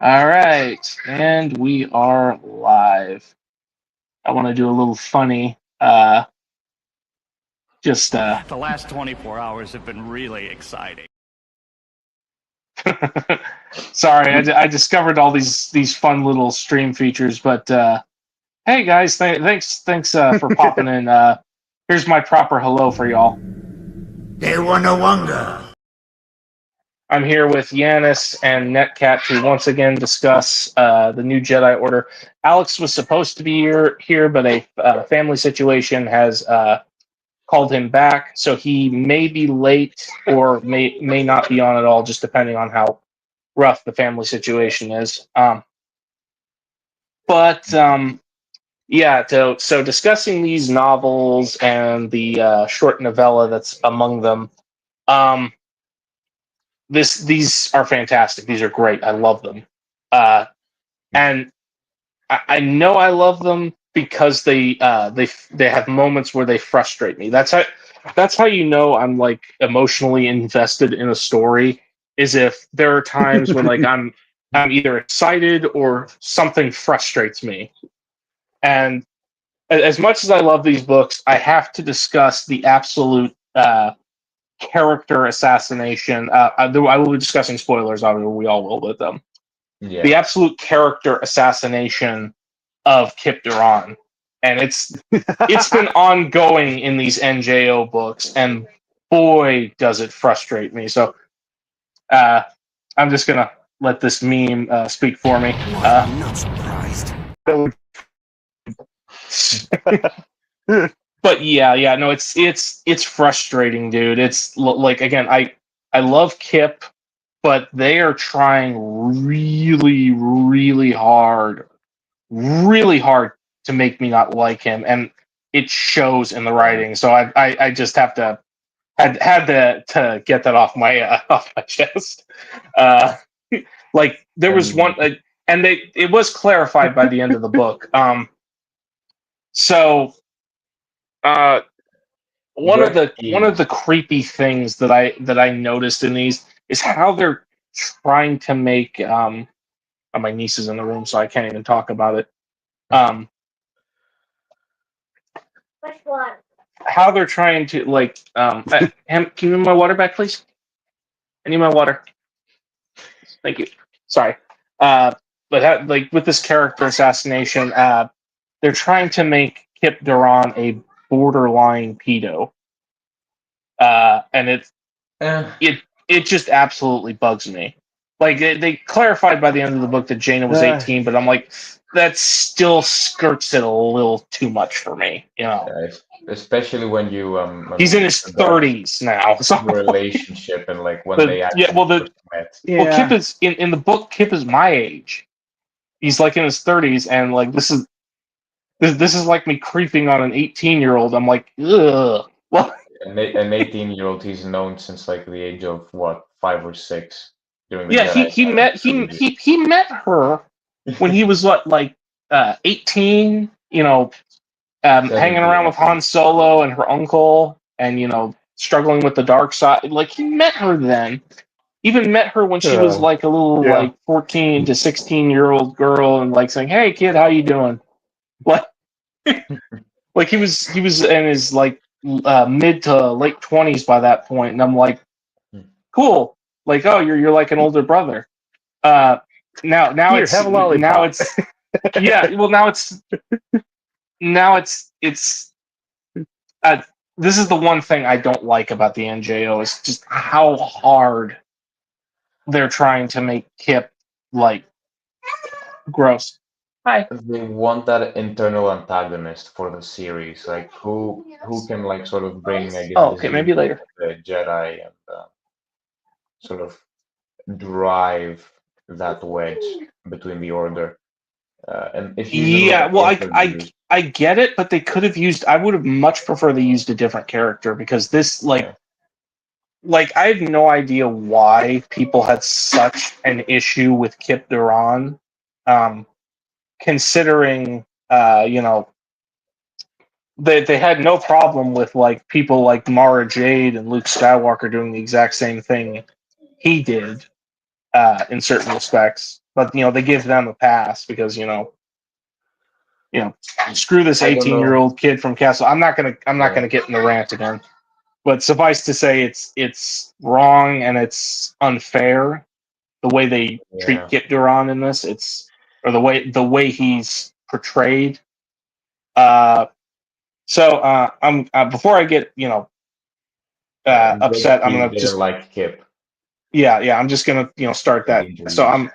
All right, and we are live. I want to do a little funny. Just The last 24 hours have been really exciting. sorry, I discovered all these fun little stream features. But hey guys, thanks for popping in. Here's my proper hello for y'all. Dewonawanga. I'm here with Yiannis and NetCat to once again discuss the new Jedi Order. Alex was supposed to be here, but a family situation has called him back, so he may be late or may not be on at all, just depending on how rough the family situation is. But yeah, so discussing these novels and the short novella that's among them. Um, these are fantastic. These are great. I love them, and I know I love them because they have moments where they frustrate me. That's how you know I'm like emotionally invested in a story, is if there are times when like I'm either excited or something frustrates me. And as much as I love these books, I have to discuss the absolute character assassination. I will be discussing spoilers, obviously, we all will with them. Yeah. The absolute character assassination of Kip Duran, and it's been ongoing in these NJO books, and boy, does it frustrate me. So I'm just gonna let this meme speak for me. I'm not surprised. But yeah, no, it's frustrating, dude. It's like, again, I love Kip, but they are trying really hard to make me not like him, and it shows in the writing. So I just had to get that off my chest. Uh, like there was one, and it was clarified by the end of the book. So one of the creepy things that I noticed in these is how they're trying to make my niece is in the room, so I can't even talk about it. How they're trying to like can you give me my water back, please? I need my water. Thank you. Sorry. But like with this character assassination, they're trying to make Kip Duran a borderline pedo, and it just absolutely bugs me. Like they clarified by the end of the book that Jaina was 18, but I'm like, that still skirts it a little too much for me, you know. Especially when you He's in his 30s now. So relationship and like when they actually first met. Well, Kip is in the book. Kip is my age. He's like in his 30s, and like this is like me creeping on an 18-year-old. I'm like, ugh. Well, An 18-year-old he's known since like the age of what, 5 or 6 during the yeah, Jedi he met her when he was what, like 18, you know, hanging around with Han Solo and her uncle, and you know, struggling with the dark side. Like he met her then. Even met her when she was like a little like 14 to 16-year-old girl, and like saying, "Hey kid, how you doing?" Like like he was in his like mid to late 20s by that point, and I'm like, cool. Like, oh, you're like an older brother. Now Here, it's have a lollipop. now it's yeah. Well, it's this is the one thing I don't like about the NJO, is just how hard they're trying to make Kip like gross. Hi. They want that internal antagonist for the series, like who can like sort of bring, I guess, Oh, this okay, maybe unity later. of the Jedi and sort of drive that wedge between the Order. And if you even look Yeah, at well, interviews, I get it, but they could have used. I would have much preferred they used a different character, because this like I have no idea why people had such an issue with Kip Duran, considering you know, they had no problem with like people like Mara Jade and Luke Skywalker doing the exact same thing he did. in certain respects. But they give them a pass because screw this I don't 18-year-old kid from Castle. I'm not gonna Yeah. get in the rant again. But suffice to say, it's wrong and it's unfair the way they treat Yeah. Kip Duran in this. Or the way he's portrayed. So I'm before I get upset, I'm He gonna didn't just like Kip yeah, I'm just gonna start in the that. So interviews.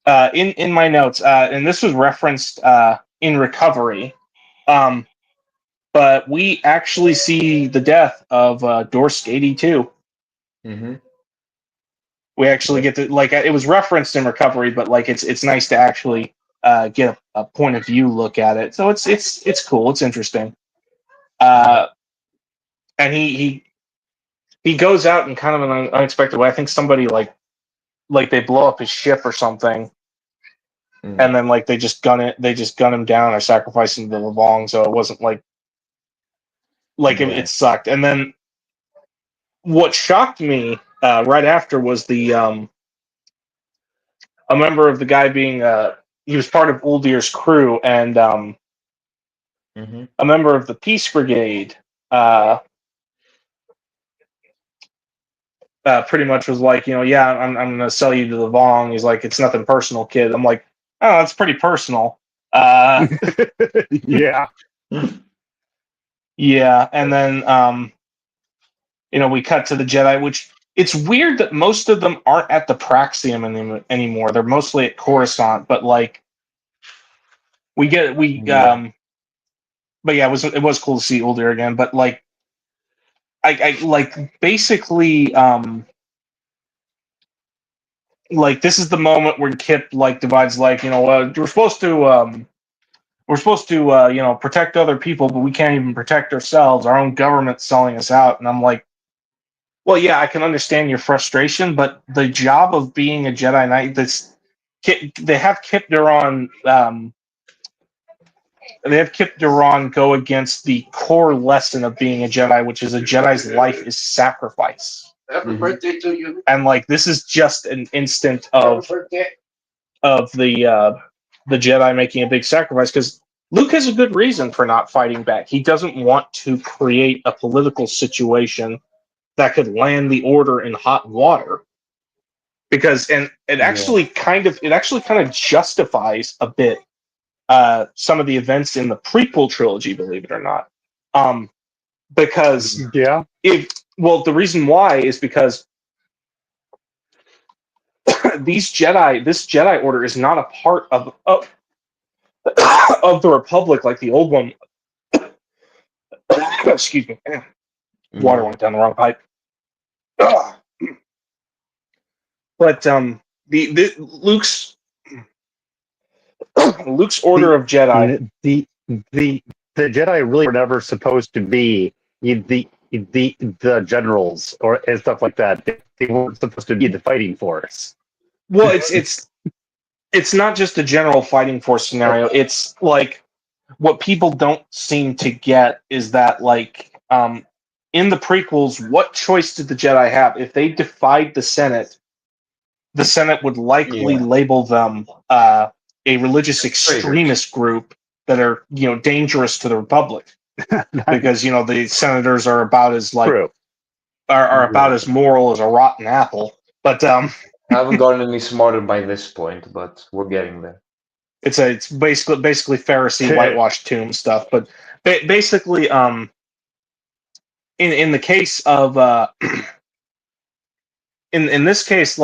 I'm in my notes, and this was referenced in Recovery, um, but we actually see the death of Dorsk 82. Mm-hmm. We actually get to it was referenced in Recovery, but it's nice to actually get a point of view look at it. So it's cool. It's interesting. Yeah. And he goes out in kind of an unexpected way. I think somebody they blow up his ship or something, Mm. and then they just gun it. They just gun him down or sacrifice him to the Levong. So it wasn't Yeah. it sucked. And then what shocked me right after was a member of the guy being he was part of Uldir's crew, and Mm-hmm. a member of the Peace Brigade uh, pretty much was like, yeah, I'm going to sell you to the Vong. He's like, it's nothing personal, kid. I'm like, oh, that's pretty personal. Yeah. Yeah, and then we cut to the Jedi, which it's weird that most of them aren't at the Praxium anymore. They're mostly at Coruscant, but Yeah. but yeah, it was cool to see Uldir again. But I basically this is the moment where Kip divides we're supposed to protect other people, but we can't even protect ourselves. Our own government's selling us out, and I'm like, well, yeah, I can understand your frustration, but the job of being a Jedi Knight, they have Kip Duran. They have Kip Duran go against the core lesson of being a Jedi, which is a Jedi's life is sacrifice. Happy birthday to you! And this is just an instant of the Jedi making a big sacrifice because Luke has a good reason for not fighting back. He doesn't want to create a political situation that could land the Order in hot water. Because it Yeah. actually kind of justifies a bit some of the events in the prequel trilogy, believe it or not. Because Yeah. the reason why is because this Jedi Order is not a part of the Republic like the old one. Excuse me. Water Yeah. went down the wrong pipe. Ugh. But the Luke's Order of Jedi. The Jedi really were never supposed to be the generals or and stuff like that. They weren't supposed to be the fighting force. Well, it's not just a general fighting force scenario. It's what people don't seem to get is that in the prequels, what choice did the Jedi have? If they defied the Senate would likely Yeah. label them a religious extremist group that are dangerous to the Republic because the senators are about as True. are about as moral as a rotten apple. But I haven't gotten any smarter by this point, but we're getting there. it's basically Pharisee whitewashed tomb stuff. But basically, in the case of in this case,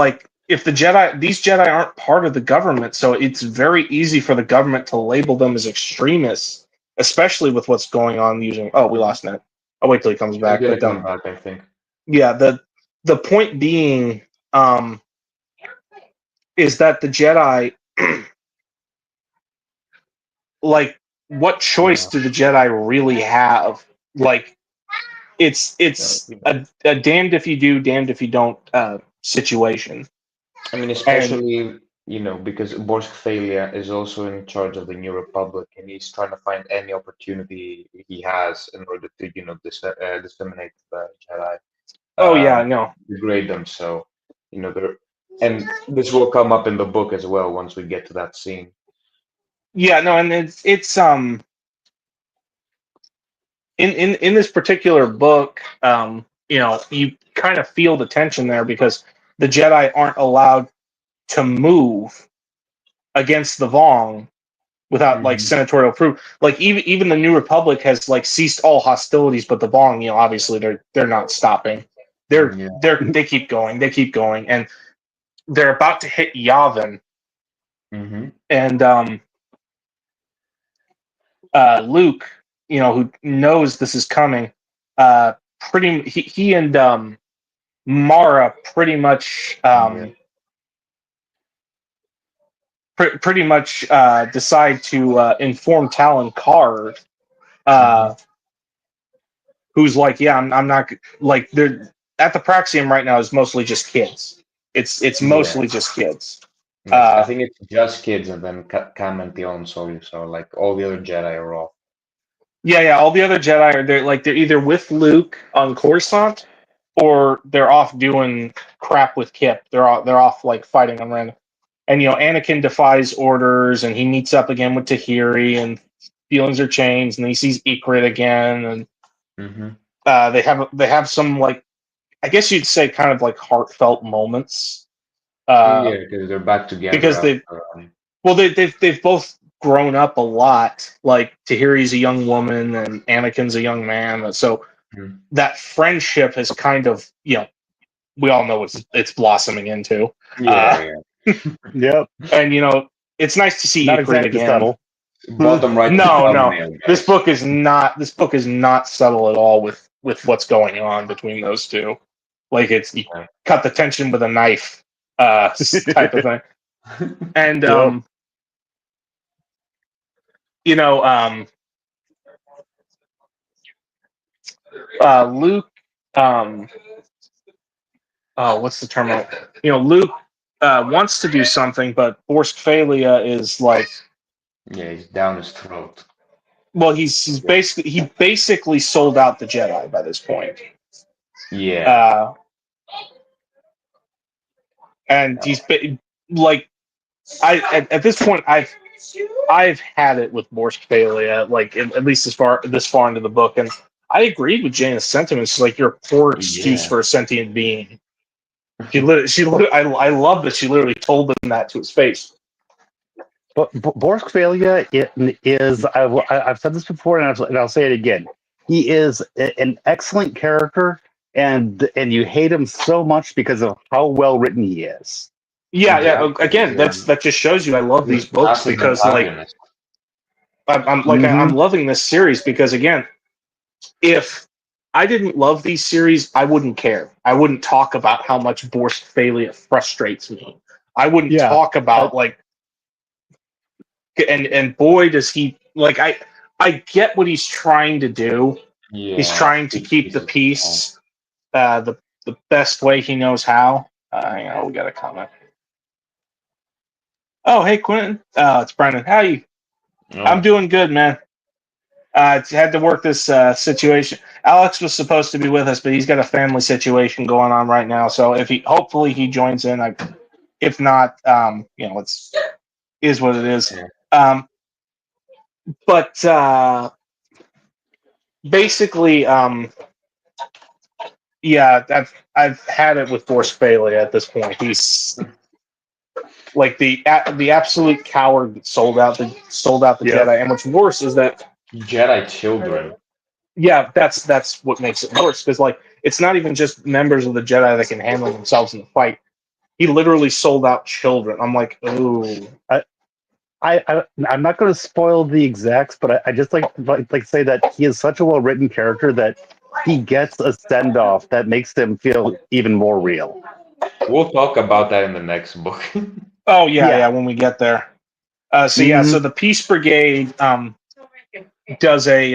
if these Jedi aren't part of the government, so it's very easy for the government to label them as extremists, especially with what's going on using. Oh, we lost Net. I'll wait till he comes He's back. gonna But come back, I think. yeah, the point being is that the Jedi, what choice Yeah. do the Jedi really have? It's a damned if you do, damned if you don't situation. I mean, And especially, because Borsk Thalia is also in charge of the New Republic, and he's trying to find any opportunity he has in order to, disseminate the Jedi, oh yeah, no, degrade them. So, And this will come up in the book as well once we get to that scene. Yeah, no, and it's in this particular book, you kind of feel the tension there because the Jedi aren't allowed to move against the Vong without like Mhm. senatorial proof. Like even the New Republic has like ceased all hostilities, but the Vong, obviously they're not stopping. Yeah. They keep going, and they're about to hit Yavin, Hmm. and Luke, who knows this is coming, he and Mara pretty much Yeah. decide to inform Talon Card, Hmm. uh, who's like, yeah, I'm not like they're at the Praxium right now is mostly just kids. It's Yeah. mostly just kids. Yes, I Uh, think it's just kids, and then Cam and Theon Solis, so like all the other Jedi are off. yeah. All the other Jedi are they're either with Luke on Coruscant or they're off doing crap with Kip. They're off like fighting on random. And Anakin defies orders, and he meets up again with Tahiri, and feelings are changed, and he sees Ikrit again, and Hmm. they have some like I guess you'd say kind of like heartfelt moments, Yeah, because they're back together because after. they've both grown up a lot. Like Tahiri's a young woman, and Anakin's a young man, so Mhm. that friendship has kind of we all know it's blossoming into. Uh, Yeah, Yep. and it's nice to see Not Ikrit exactly again. subtle. yeah. Bottom right of the No. thumbnail, This guys. book is not subtle at all with what's going on between those two. Like it's you Yeah. cut the tension with a knife, type of thing. And Yep. you know, Luke, um, oh, what's the term? Luke wants to do something, but Borskfalia is like, Yeah, he's down his throat. well, he basically sold out the Jedi by this point. Yeah. Uh, and like at this point I've had it with Borskfalia, like at least this far into the book, and I agreed with Jane's sentiments. Like you're a poor excuse Yeah. for a sentient being. I love that she literally told him that to his face. But Borskvalia is, I've said this before and I'll say it again. He is an excellent character, and you hate him so much because of how well written he is. Yeah, Yeah, yeah. he's Again, that just shows you I love he's these a books passive because like antagonist. Hmm. I'm loving this series because again, if I didn't love these series, I wouldn't care. I wouldn't talk about how much Borskfalia frustrates me. I wouldn't Yeah. talk about like and boy does he like I get what he's trying to do. He's Yeah. trying to Keep keep the pieces calm. peace the best way he knows how. We got a comment. Oh, hey Quentin. It's Brendan. How you? I'm Oh. doing good, man. Had to work this situation. Alex was supposed to be with us, but he's got a family situation going on right now. So hopefully he joins in. If not, it's is what it is. Yeah. Um, but basically, yeah, I've had it with Borskfalia at this point. He's like the absolute coward that sold out the Yep. Jedi. And what's worse is that Jedi children. yeah, that's what makes it worse because like it's not even just members of the Jedi that can handle themselves in the fight. He literally sold out children. I'm like, ooh. I'm not going to spoil the exacts, but I just like to say that he is such a well written character that he gets a send off that makes him feel even more real. We'll talk about that in the next book. Oh yeah, Yeah. yeah. When we get there. So Hmm. the Peace Brigade does a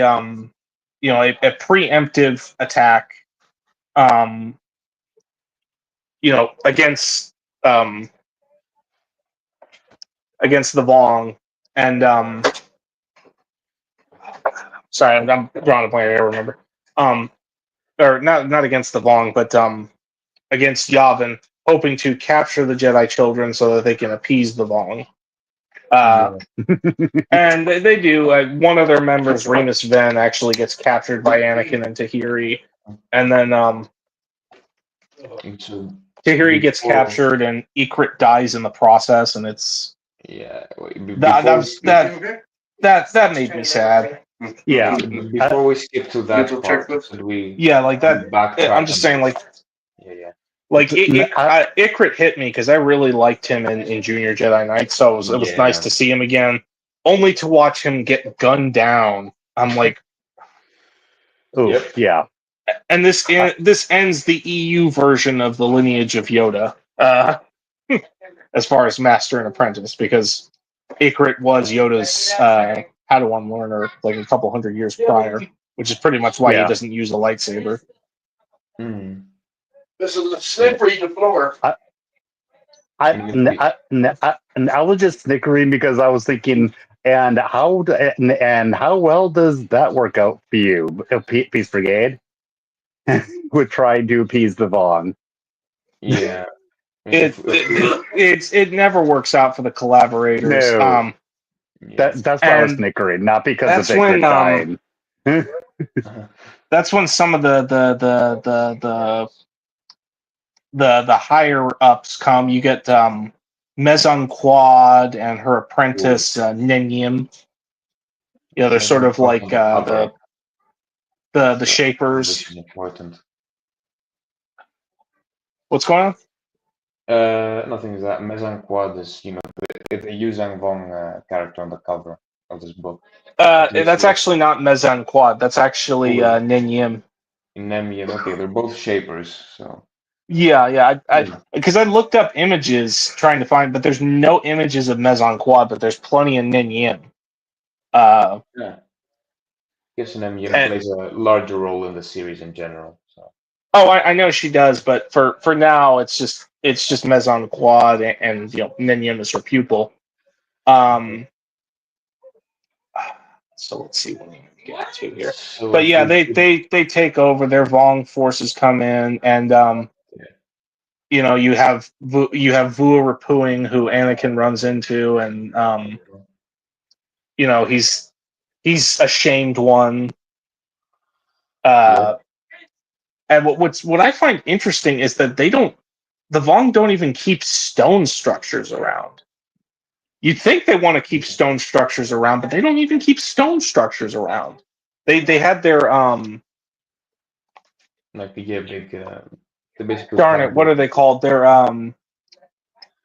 preemptive attack, um, against um, against the Vong, and sorry, I'm drawing a blank. I remember, or not against the Vong, but against Yavin, hoping to capture the Jedi children so that they can appease the Vong. Yeah. And they do. One of their members, Remus Ven, actually gets captured by Anakin and Tahiri, and then So Tahiri gets before, captured, and Ikrit dies in the process, and it's yeah, that before we skip, that made me sad. Yeah. before we skip to that part, should we Yeah, like that. backtrack? I'm just saying, like Yeah. Ikrit hit me because I really liked him in Junior Jedi Knight, so it was nice to see him again. Only to watch him get gunned down. I'm like, Oh, Yep. yeah. and this ends the EU version of the lineage of Yoda, as far as Master and Apprentice, because Ikrit was Yoda's Padawan learner like a couple hundred years prior, which is pretty much why he Yeah. doesn't use a lightsaber. Mm. This is a slippery floor. I was just snickering because I was thinking, and how well does that work out for you, Peace Brigade? With trying to appease the Vaughn. Yeah. It never works out for the collaborators. No. That's why I was and snickering, not because that's of when Ikrit dying. that's when some of the higher ups come. You get Mezon Quad and her apprentice Nenyim. You know, they're sort of like the shapers. This is important. What's going on? Nothing is that. Mezan Quad is, the Yuzang Vong character on the cover of this book. That's actually not Mezon Quad. That's actually Nenyim. Nemian, okay, they're both shapers, so. Yeah. Because I looked up images trying to find, but there's no images of Mezon Quad, but there's plenty of Nenyim. Yeah. I guess Nemian plays a larger role in the series in general. So. Oh, I know she does, but for now, it's just Mezon Quad, and Nenyim is her pupil. So let's see what we get to here. So but yeah, they take over. Their Vong forces come in, and you have Vua Rapuing, who Anakin runs into, and he's a shamed one. And what I find interesting is that the Vong don't even keep stone structures around. You'd think they want to keep stone structures around, but they don't even keep stone structures around. They had their like big they basically darn it, what are they called? Their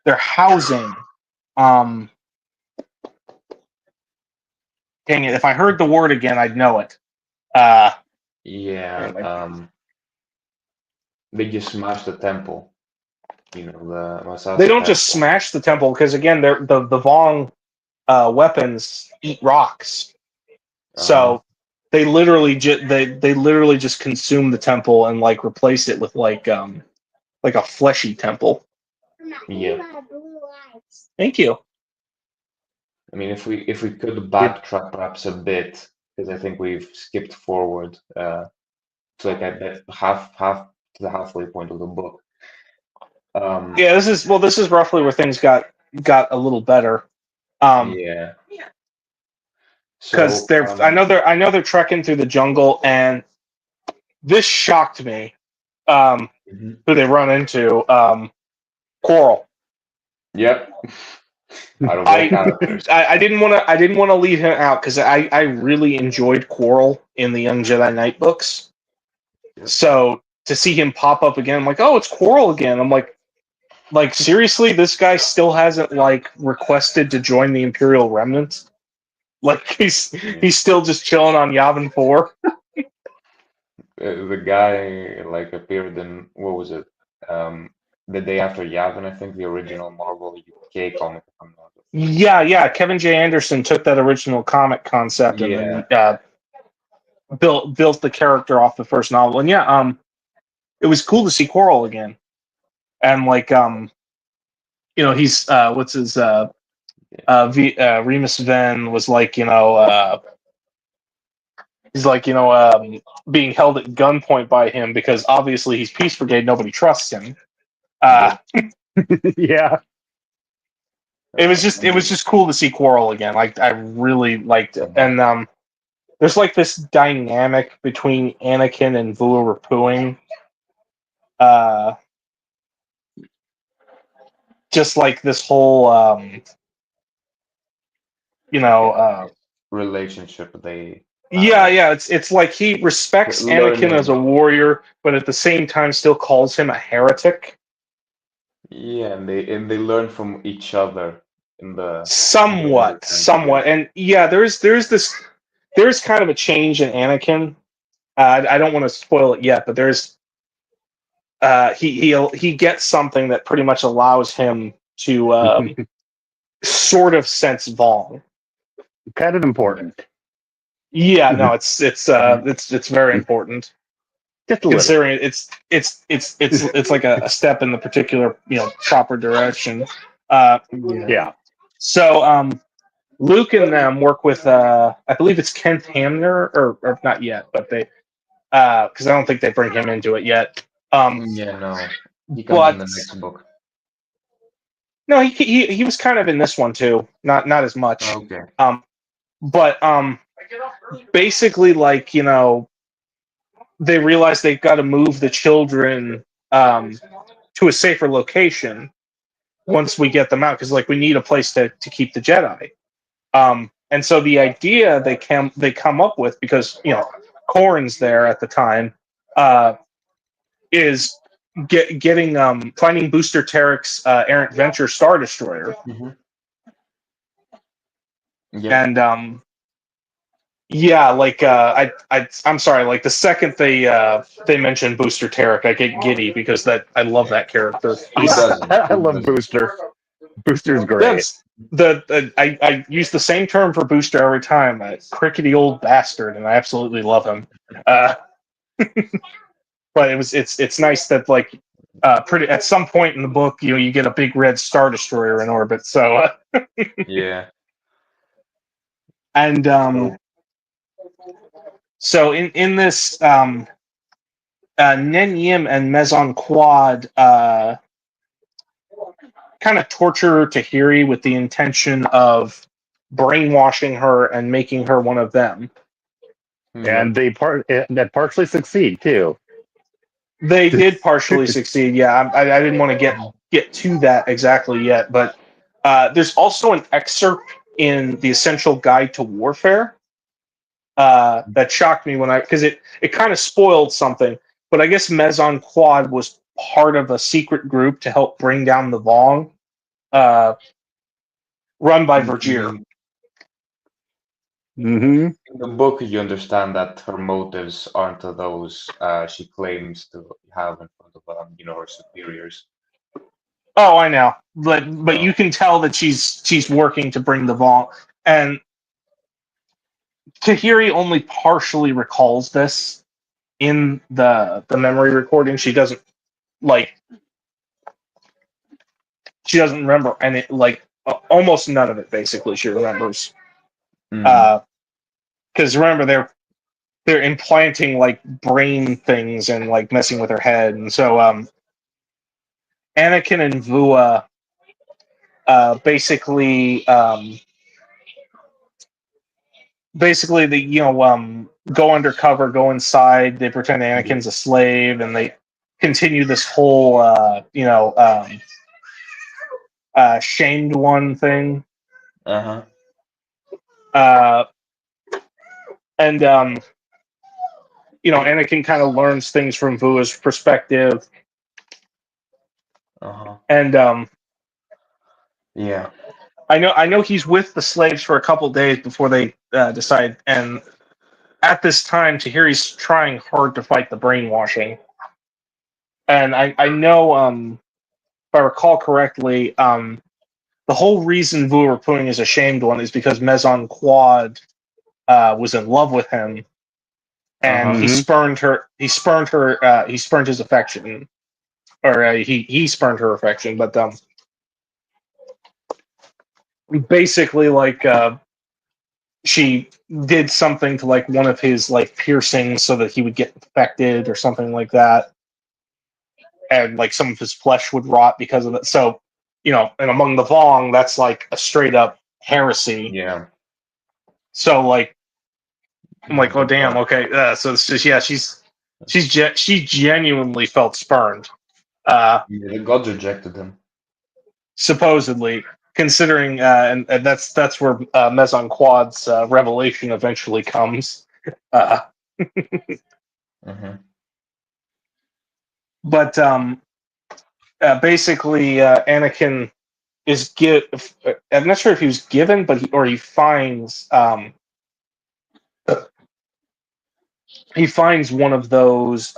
housing. Dang it! If I heard the word again, I'd know it. They just smashed the temple. They don't just smash the temple, because again, the Vong weapons eat rocks. So they literally just consume the temple and like replace it with like a fleshy temple. Yeah. Thank you. I mean, if we could backtrack perhaps a bit, because I think we've skipped forward to like at half to the halfway point of the book. This is roughly where things got a little better. Yeah. Because I know they're trekking through the jungle, and this shocked me. Who they run into? Coral. Yep. Out of all characters. I didn't want to leave him out because I really enjoyed Coral in the Young Jedi Knight books. Yep. So to see him pop up again, I'm like, oh, it's Coral again. I'm like seriously, this guy still hasn't like requested to join the Imperial Remnant. Like he's still just chilling on Yavin 4. The guy like appeared in, what was it? The day after Yavin, I think, the original Marvel UK comic. Yeah. Kevin J. Anderson took that original comic concept and then built the character off the first novel. And it was cool to see Coral again. And like he's what's his Remus Ven was like, he's like, being held at gunpoint by him because obviously he's Peace Brigade, nobody trusts him. Yeah. It was just cool to see Quarrel again. Like I really liked it, and there's like this dynamic between Anakin and Vua Rapuing. Just like this whole, relationship they yeah. It's like he respects Anakin as a learning. warrior, but at the same time still calls him a heretic. Yeah, and they learn from each other in the Somewhat, time together. and yeah, there's kind of a change in Anakin. I don't want to spoil it yet, but there's he gets something that pretty much allows him to sort of sense Vong. Kind of important. Yeah, no, it's very important Just a little. considering it's like a step in the particular proper direction. Yeah. So Luke and them work with I believe it's Kent Hamner or not yet, but they because I don't think they bring him into it yet. Yeah, no, he comes But in the next book. no, he was kind of in this one too, not as much. Okay. But basically, like they realize they've got to move the children to a safer location once we get them out because like we need a place to keep the Jedi. And so the idea they come up with because Corrin's there at the time is getting finding Booster Tarek's errant venture Star Destroyer. Yeah. And yeah, like I'm sorry, like the second they mention Booster Tarek, I get giddy because I love that character. I love Booster. Booster's great. That's I use the same term for Booster every time. A crickety old bastard, and I absolutely love him. But it's nice that like pretty at some point in the book you get a big red Star Destroyer in orbit. So Yeah. and so in this Nen Yim and Mezon Quad kind of torture Tahiri with the intention of brainwashing her and making her one of them. And that partially succeed too. They did partially succeed. Yeah, I didn't want to get to that exactly yet, but there's also an excerpt in the Essential Guide to Warfare that shocked me because it kind of spoiled something. But I guess Mezon Quad was part of a secret group to help bring down the Vong, run by Vergir. Mm-hmm. In the book, you understand that her motives aren't those she claims to have in front of her superiors. Oh, I know, but you can tell that she's working to bring the Vong, and Tahiri only partially recalls this in the memory recording. She doesn't remember, and it almost none of it. Basically, she remembers. Because remember, they're implanting like brain things and like messing with her head, and so Anakin and Vua basically they go undercover, go inside. They pretend Anakin's a slave, and they continue this whole shamed one thing. And Anakin kind of learns things from Vua's perspective. And yeah, I know he's with the slaves for a couple days before they decide. And at this time, Tahiri's trying hard to fight the brainwashing. And I know, if I recall correctly, the whole reason Vua Rapuing is a shamed one is because Mezon Quad was in love with him, and he spurned her. He spurned her. He spurned his affection, or he spurned her affection. But basically, like she did something to like one of his like piercings so that he would get infected or something like that. and like some of his flesh would rot because of it. So, and among the Vong, that's like a straight up heresy. Yeah. So like, I'm like, oh But, damn, okay. So it's just she genuinely felt spurned. yeah, the gods rejected him. Supposedly, considering, and that's where Mezon Quad's revelation eventually comes. Mhm. But basically, Anakin is I'm not sure if he was given, but he finds he finds one of those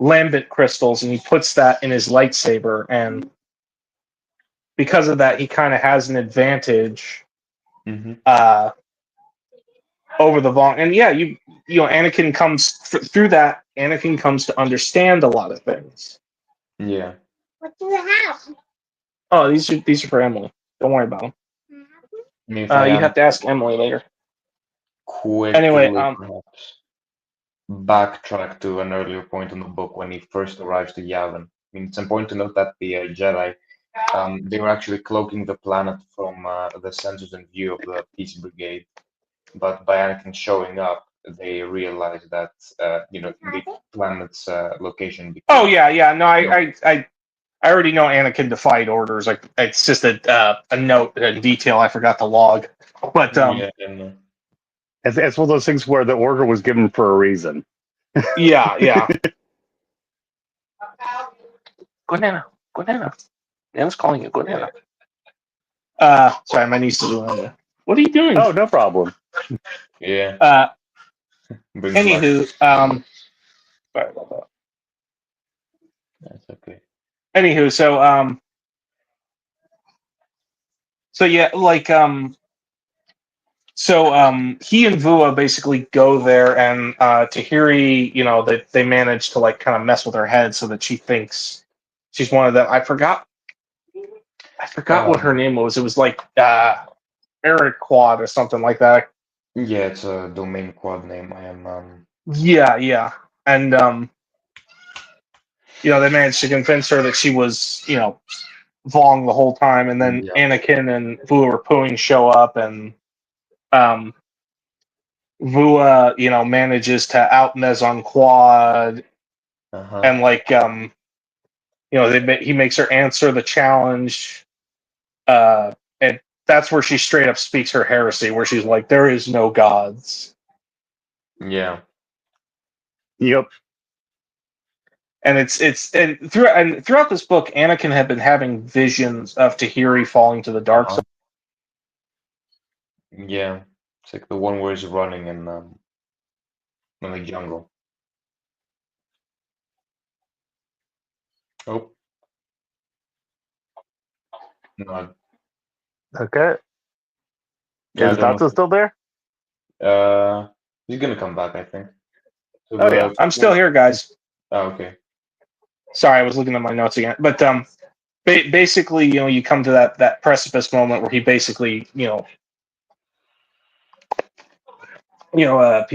lambent crystals, and he puts that in his lightsaber, and because of that, he kind of has an advantage Mhm. over the Vong. And yeah, Anakin comes through that. Anakin comes to understand a lot of things. Yeah. Oh, these are for Emily. Don't worry about them. I mean, if I You am have to ask Emily later. quickly, Anyway, perhaps backtrack to an earlier point in the book when he first arrives to Yavin. I mean, it's important to note that the Jedi, they were actually cloaking the planet from the sensors and view of the Peace Brigade. But by Anakin showing up, they realized that the planet's location. oh Because yeah. No, you know, I already know Anakin defied orders. Like it's just a note, a detail I forgot to log. But yeah, and It's one of those things where the order was given for a reason. yeah. Good Nana. Nana's calling you. Good Nana. Sorry, my niece is doing it. What are you doing? Oh, no problem. yeah, brings luck. Anywho, sorry about that. That's okay. Anywho, so yeah, like he and Vua basically go there, and Tahiri, that they manage to like kind of mess with her head so that she thinks she's one of them. I forgot what her name was. It was like Eric Quad or something like that. Yeah, it's a domain quad name. I am Yeah, and they managed to convince her that she was Vong the whole time, and then yeah. Anakin and Vua Rapuing show up, and um, Vua, manages to out Mezon Quad, Uh-huh. and like he makes her answer the challenge, and that's where she straight up speaks her heresy, where she's like, "There is no gods," Yeah. Yep. and throughout this book, Anakin had been having visions of Tahiri falling to the dark side. Yeah. It's like the one where he's running in the jungle. Oh, no. Okay. Yeah, I Is don't Natsu know. still there? He's gonna come back, I think. So Oh, yeah. I'm still here, guys. Oh, okay. Sorry, I was looking at my notes again. But basically, you come to that precipice moment where he basically, he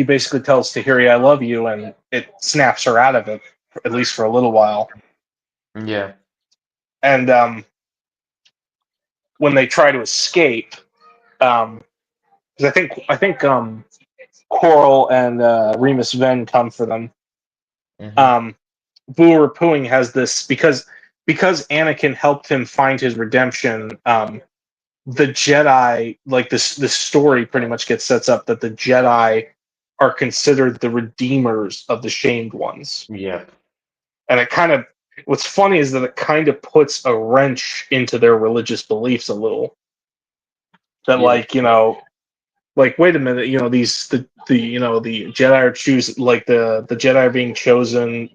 basically tells Tahiri, "I love you," and it snaps her out of it, at least for a little while. Yeah. And when they try to escape, because I think Coral and Remus Ven come for them. Mhm. Vua Rapuing has this because Anakin helped him find his redemption. The Jedi, like this story pretty much gets sets up that the Jedi are considered the redeemers of the shamed ones. Yep. And it kind of, what's funny is that it kind of puts a wrench into their religious beliefs a little. That Yeah. like wait a minute, the Jedi are the Jedi are being chosen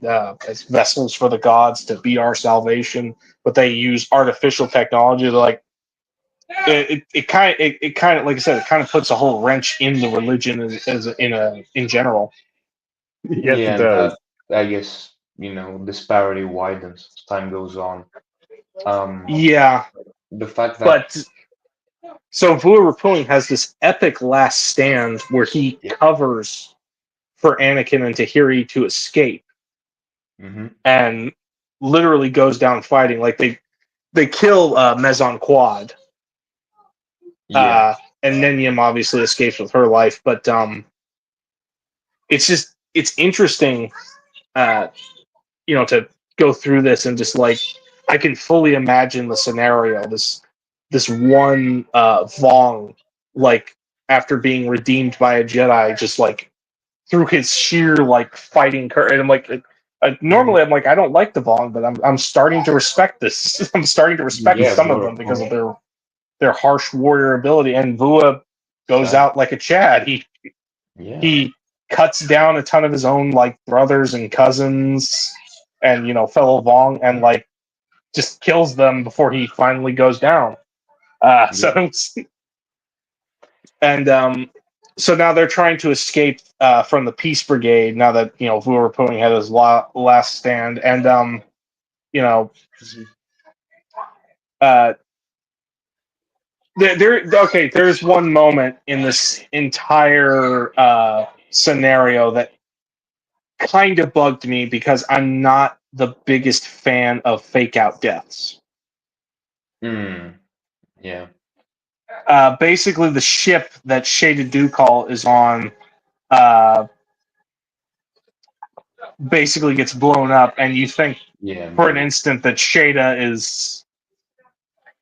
as vessels for the gods to be our salvation, but they use artificial technology to like it kind of like I said, it kind of puts a whole wrench in the religion in general. Yes, Yeah, it and does. I guess, disparity widens as time goes on. Yeah, The fact that but so Vua Rapuing has this epic last stand where he yeah. covers for Anakin and Tahiri to escape, Hmm. and literally goes down fighting. Like they kill Mezon Quad, Yeah. and Nenyum obviously escapes with her life. But it's interesting, to go through this and just like I can fully imagine the scenario. This one Vong, like after being redeemed by a Jedi, just like through his sheer like fighting courage. And I'm like, normally I'm like I don't like the Vong, but I'm starting to respect this. I'm starting to respect Yeah, some of more them of because of them. their harsh warrior ability. And Vua goes Chad. out like a Chad. Yeah. He cuts down a ton of his own like brothers and cousins and fellow Vong, and like just kills them before he finally goes down. So Yeah. and so now they're trying to escape from the Peace Brigade now that Vua Pony had his last stand. And you know uh okay, there's one moment in this entire scenario that kind of bugged me because I'm not the biggest fan of fake out deaths. Yeah. Basically, the ship that Shaded Dukal is on basically gets blown up, and you think Yeah. for an instant that Shada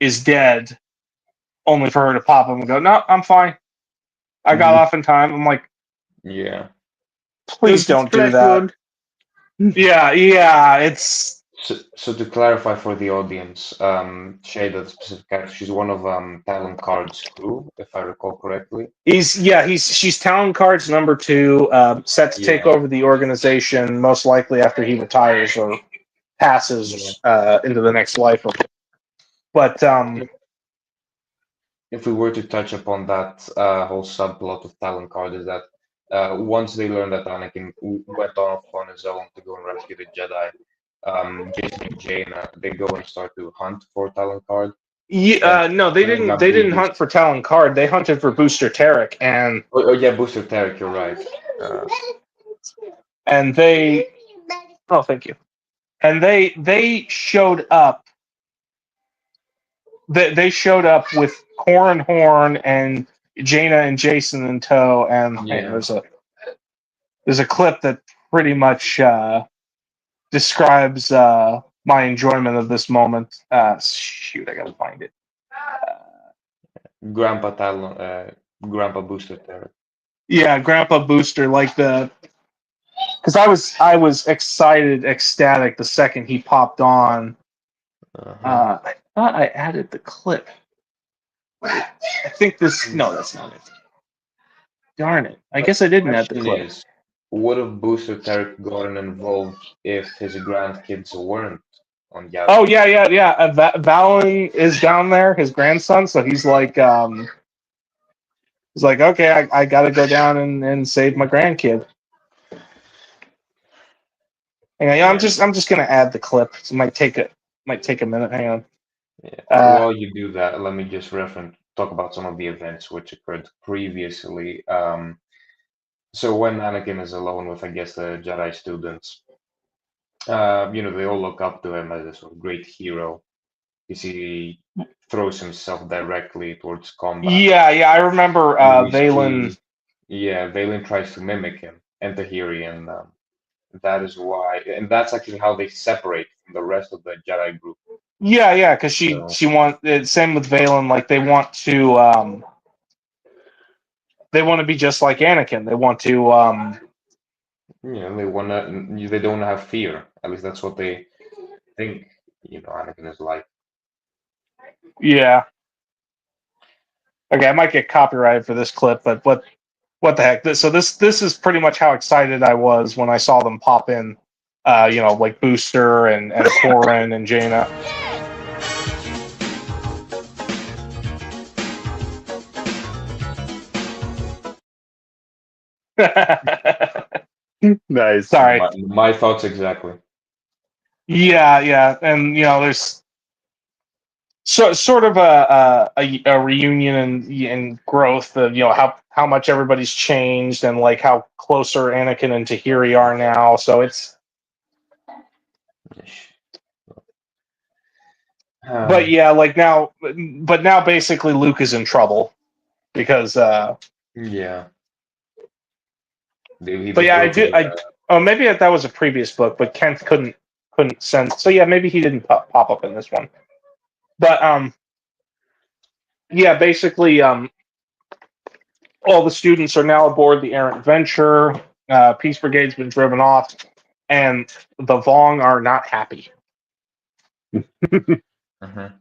is dead, only for her to pop up and go, "No, I'm fine. I got off in time." I'm like, Yeah. please don't do Black that. Yeah, it's So to clarify for the audience, Shada, the specific character, she's one of Talon Card's crew, if I recall correctly. she's Talon Card's number 2, set to take Yeah. over the organization most likely after he retires or Yeah. passes into the next life. But If we were to touch upon that whole subplot of Talon Card, is that once they learn that Anakin went off on his own to go and rescue the Jedi, Jason and Jaina, they go and start to hunt for Talon Card. And no, they during didn't. that They didn't briefing, hunt for Talon Card. They hunted for Booster Tarek, and oh yeah, Booster Tarek, you're right. they. Oh, thank you. And they showed up. They showed up with Corin Horn and Jaina and Jason in tow. And hang on, Yeah. there's a clip that pretty much describes my enjoyment of this moment. Shoot, I gotta find it. Grandpa Talon, Grandpa Booster Tarek. Yeah, Grandpa Booster, like because I was excited, ecstatic the second he popped on. Uh-huh. I thought I added the clip. I think this. No, that's not it. Darn it! I guess I didn't add the Question clip. is, would have Booster Tarek gotten involved if his grandkids weren't on Yavin? Oh yeah. Valen is down there, his grandson. So he's like, okay, I got to go down and save my grandkid. Hang on, Yeah. I'm just gonna add the clip. It might take a minute. Hang on. Yeah. While you do that, let me just talk about some of the events which occurred previously. So when Anakin is alone with, I guess, the Jedi students, they all look up to him as a sort of great hero. You see, he throws himself directly towards combat. Yeah. I remember And we Valen. see, yeah, Valen tries to mimic him, and Tahiri, and that is why, and that's actually how they separate from the rest of the Jedi group. Yeah, because So, she want same with Valen. Like they want to be just like Anakin. They want to they don't have fear. At least that's what they think. Anakin is like. yeah. Okay, I might get copyrighted for this clip, but what the heck? This is pretty much how excited I was when I saw them pop in. Like Booster and Corin and Jaina. Nice. Sorry. My thoughts exactly. Yeah, and there's sort of a reunion and growth of how much everybody's changed and like how closer Anakin and Tahiri are now. So it's But yeah, like now, but now basically Luke is in trouble because. Yeah. He But yeah, I broke do. the. Oh, maybe that was a previous book, but Kent couldn't send. So yeah, maybe he didn't pop up in this one. But yeah, basically all the students are now aboard the errant venture. Peace Brigade's been driven off, and the Vong are not happy.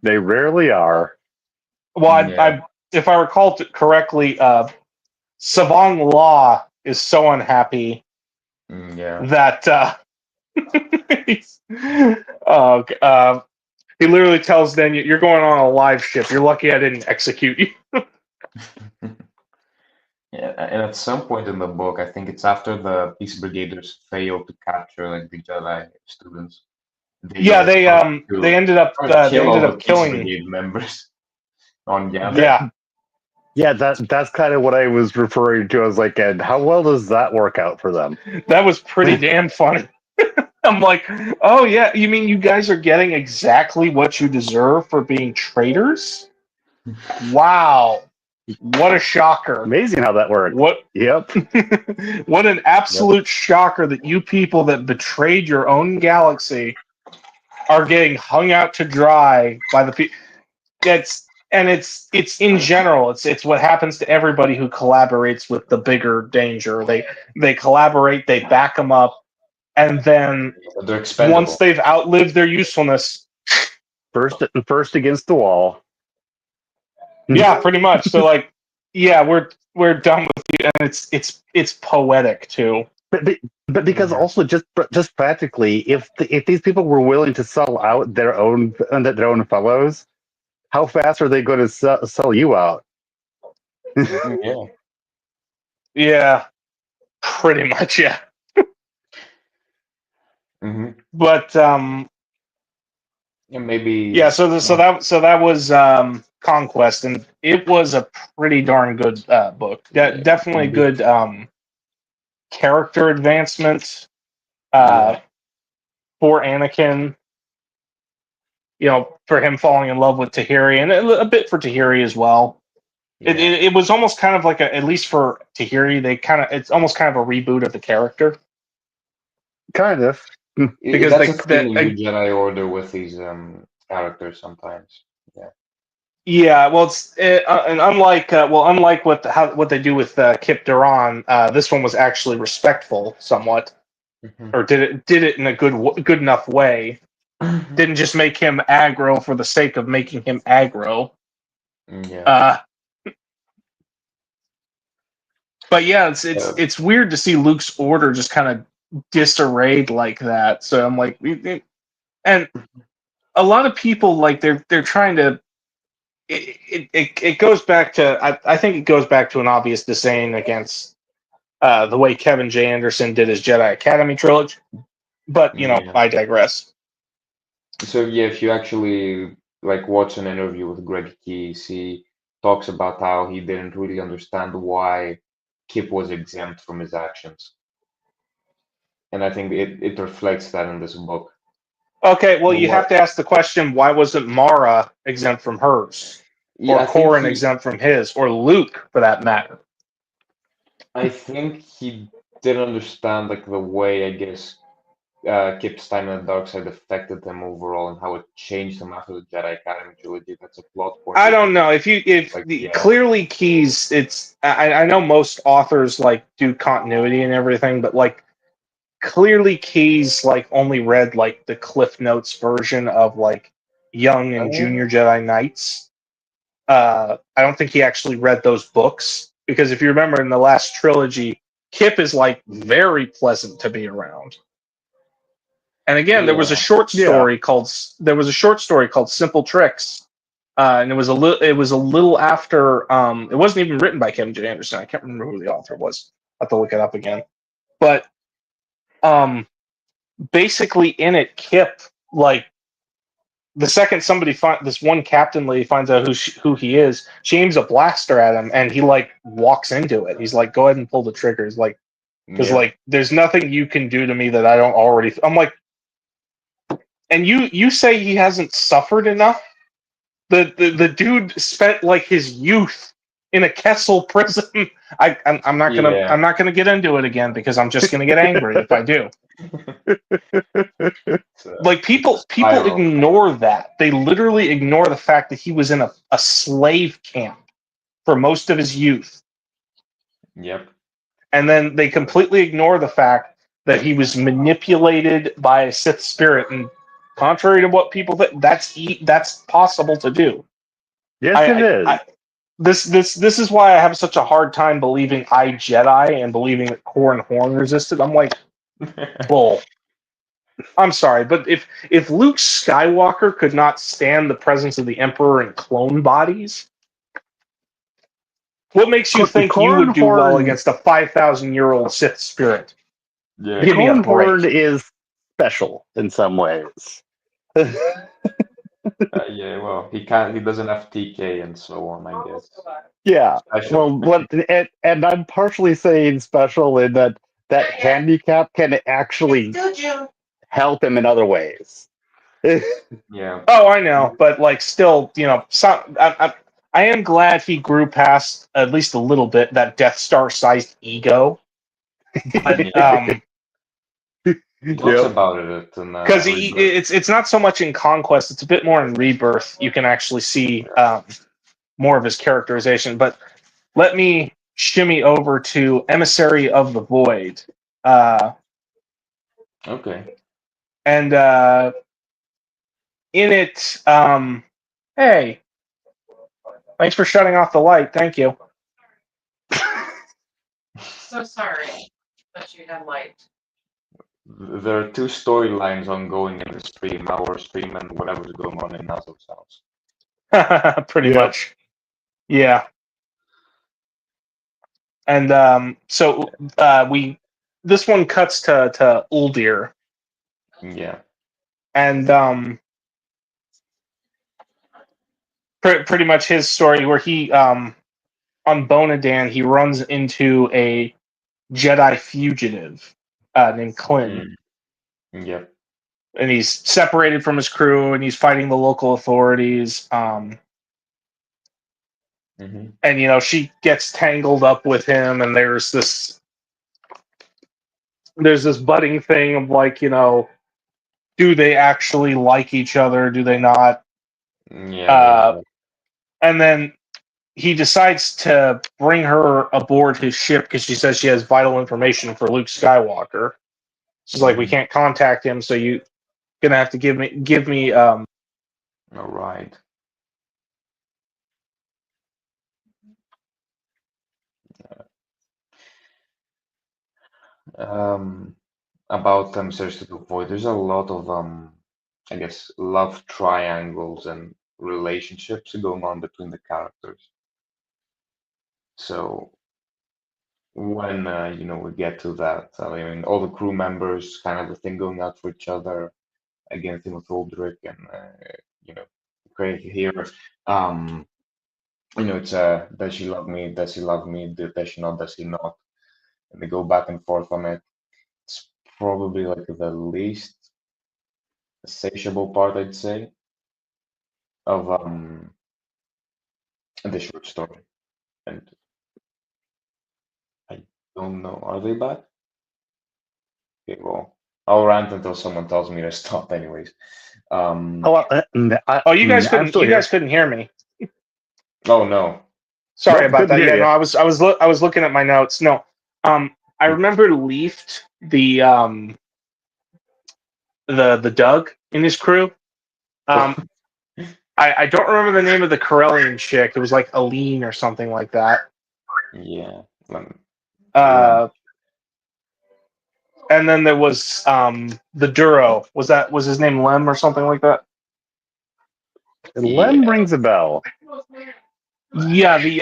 They rarely are. Well, Yeah. if I recall correctly, Savong Law is so unhappy Yeah. that he's, uh, uh, he literally tells them, "You're going on a live ship. You're lucky I didn't execute you." Yeah, and at some point in the book, I think it's after the Peace Brigaders fail to capture like the Jedi students. Yeah, they ended up start to kill all the Peace killing. Brigade members on Yavin. Yeah, Yeah, that's kind of what I was referring to. I was like, and how well does that work out for them? that was pretty damn funny. I'm like, oh yeah, you mean you guys are getting exactly what you deserve for being traitors? Wow, what a shocker! Amazing how that worked. What Yep. what an absolute shocker that you people that betrayed your own galaxy are getting hung out to dry by the people. It's in general. It's what happens to everybody who collaborates with the bigger danger. They collaborate, they back them up, and then They're expendable. once they've outlived their usefulness, First against the wall. yeah, pretty much. So like, yeah, we're done with you, and it's poetic too. But because also just practically, if these people were willing to sell out their own fellows, how fast are they going to sell you out? Yeah. Yeah, pretty much. Yeah, but Yeah, maybe. yeah. So that was Conquest, and it was a pretty darn good book. Definitely good character advancement for Anakin. You know, for him falling in love with Tahiri, and a bit for Tahiri as well. Yeah. It was almost kind of like at least for Tahiri, it's almost kind of a reboot of the character. Kind of. Because that's a thing in Jedi Order with these characters sometimes. Yeah. Yeah, well, it's and unlike what they do with Kip Duran, this one was actually respectful somewhat, or did it in a good enough way. Didn't just make him aggro for the sake of making him aggro. Yeah. But yeah, it's weird to see Luke's order just kind of disarrayed like that. So I'm like, and a lot of people like they're trying to. It goes back to I think it goes back to an obvious disdain against the way Kevin J. Anderson did his Jedi Academy trilogy. But you know, I digress. So yeah, if you actually like watch an interview with Greg Keyes, he talks about how he didn't really understand why Kip was exempt from his actions. And I think it reflects that in this book. Okay, well, you have to ask the question: why wasn't Mara exempt from hers, or Corrin exempt from his, or Luke, for that matter? I think he didn't understand like the way I guess Kip's time in the dark side affected him overall and how it changed him after the Jedi Academy trilogy. That's a plot point. I don't know clearly Keyes. It's I know most authors like do continuity and everything, but like clearly Keyes like only read like the Cliff Notes version of like Young and Junior Jedi Knights. I don't think he actually read those books because if you remember in the last trilogy, Kip is like very pleasant to be around. And again, there was a short story called Simple Tricks, and it was a little after. It wasn't even written by Kevin J. Anderson. I can't remember who the author was. I have to look it up again. But basically, in it, Kip like the second this one captain lady finds out who he is, she aims a blaster at him, and he like walks into it. He's like, "Go ahead and pull the trigger." He's like, because like there's nothing you can do to me that I don't already. I'm like. And you say he hasn't suffered enough The dude spent like his youth in a Kessel prison. I'm not gonna Yeah. I'm not gonna get into it again because I'm just gonna get angry if I do. Like people spiral. ignore that. They literally ignore the fact that he was in a slave camp for most of his youth. Yep. And then they completely ignore the fact that he was manipulated by a Sith spirit. And contrary to what people think, that's possible to do. Yes, it is. This is why I have such a hard time believing Jedi and believing that Core and Horn resisted. I'm like, bull. I'm sorry, but if Luke Skywalker could not stand the presence of the Emperor in clone bodies, what makes you think you would do well against a 5,000-year-old Sith spirit? Yeah. Give me a Cornhorn break. is special in some ways. Yeah. Well, he can't. He doesn't have TK and so on. I guess. Yeah. Special. Well, and I'm partially saying special in that handicap can actually help him in other ways. Yeah. Oh, I know, but like, still, I am glad he grew past at least a little bit that Death Star-sized ego. But Yeah. He talks Yep. about it in because Rebirth. it's not so much in Conquest; it's a bit more in Rebirth. You can actually see more of his characterization. But let me shimmy over to Emissary of the Void, Okay. and in it, hey, thanks for shutting off the light. Thank you. So sorry that you had light. There are two storylines ongoing in the stream, our stream and whatever's going on in Nazo's house. Pretty Yep. much, yeah. And so this one cuts to Uldir, Yeah. and pretty much his story where he on Bonadan he runs into a Jedi fugitive named Klin, Yep. and he's separated from his crew and he's fighting the local authorities. Hmm. And she gets tangled up with him, and there's this budding thing of like, do they actually like each other? Do they not? Yeah. And then he decides to bring her aboard his ship because she says she has vital information for Luke Skywalker. She's like, we can't contact him, so you're gonna have to give me. All right. About Search to the Void, there's a lot of I guess love triangles and relationships going on between the characters. So when we get to that, I mean, all the crew members kind of a thing going out for each other against Timothy Aldrich and Craig here. It's does she love me? Does he love me? Does she not? Does he not? And they go back and forth on it. It's probably like the least satiable part, I'd say, of the short story. And I don't know, are they back? Okay, well, I'll rant until someone tells me to stop, anyways. You guys couldn't hear me. Oh no. Sorry Nope, about couldn't that. hear Yeah, you. no, I was looking at my notes. No, I remember Leafed, the Doug in his crew. I don't remember the name of the Corellian chick. It was like Aline or something like that. Yeah. And then there was the Duro. Was his name Lem or something like that? Lem Yeah. rings a bell. Yeah, the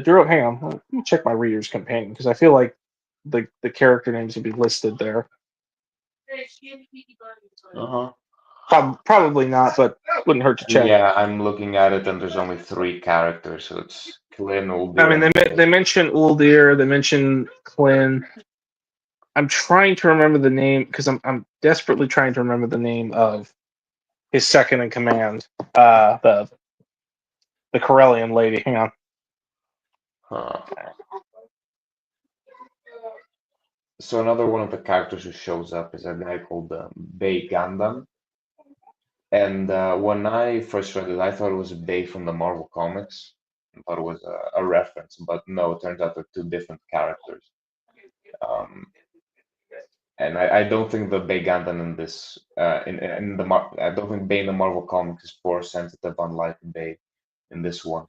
Duro. Hang on, let me check my Reader's Companion because I feel like the character names would be listed there. Uh-huh. Probably not, but wouldn't hurt to check. Yeah, I'm looking at it and there's only 3 characters, so it's Clint, Uldir, I mean, they mention Uldir, they mention Klin. I'm trying to remember the name because I'm desperately trying to remember the name of his second in command, the Corellian lady. Hang on. Huh. So another one of the characters who shows up is a guy called Bay Gundam. And when I first read it, I thought it was Bay from the Marvel comics. I thought it was a reference, but no, it turns out they're two different characters. And I don't think the Bay Gundam in this I don't think Bay in the Marvel comics is force sensitive, unlike Bay in this one.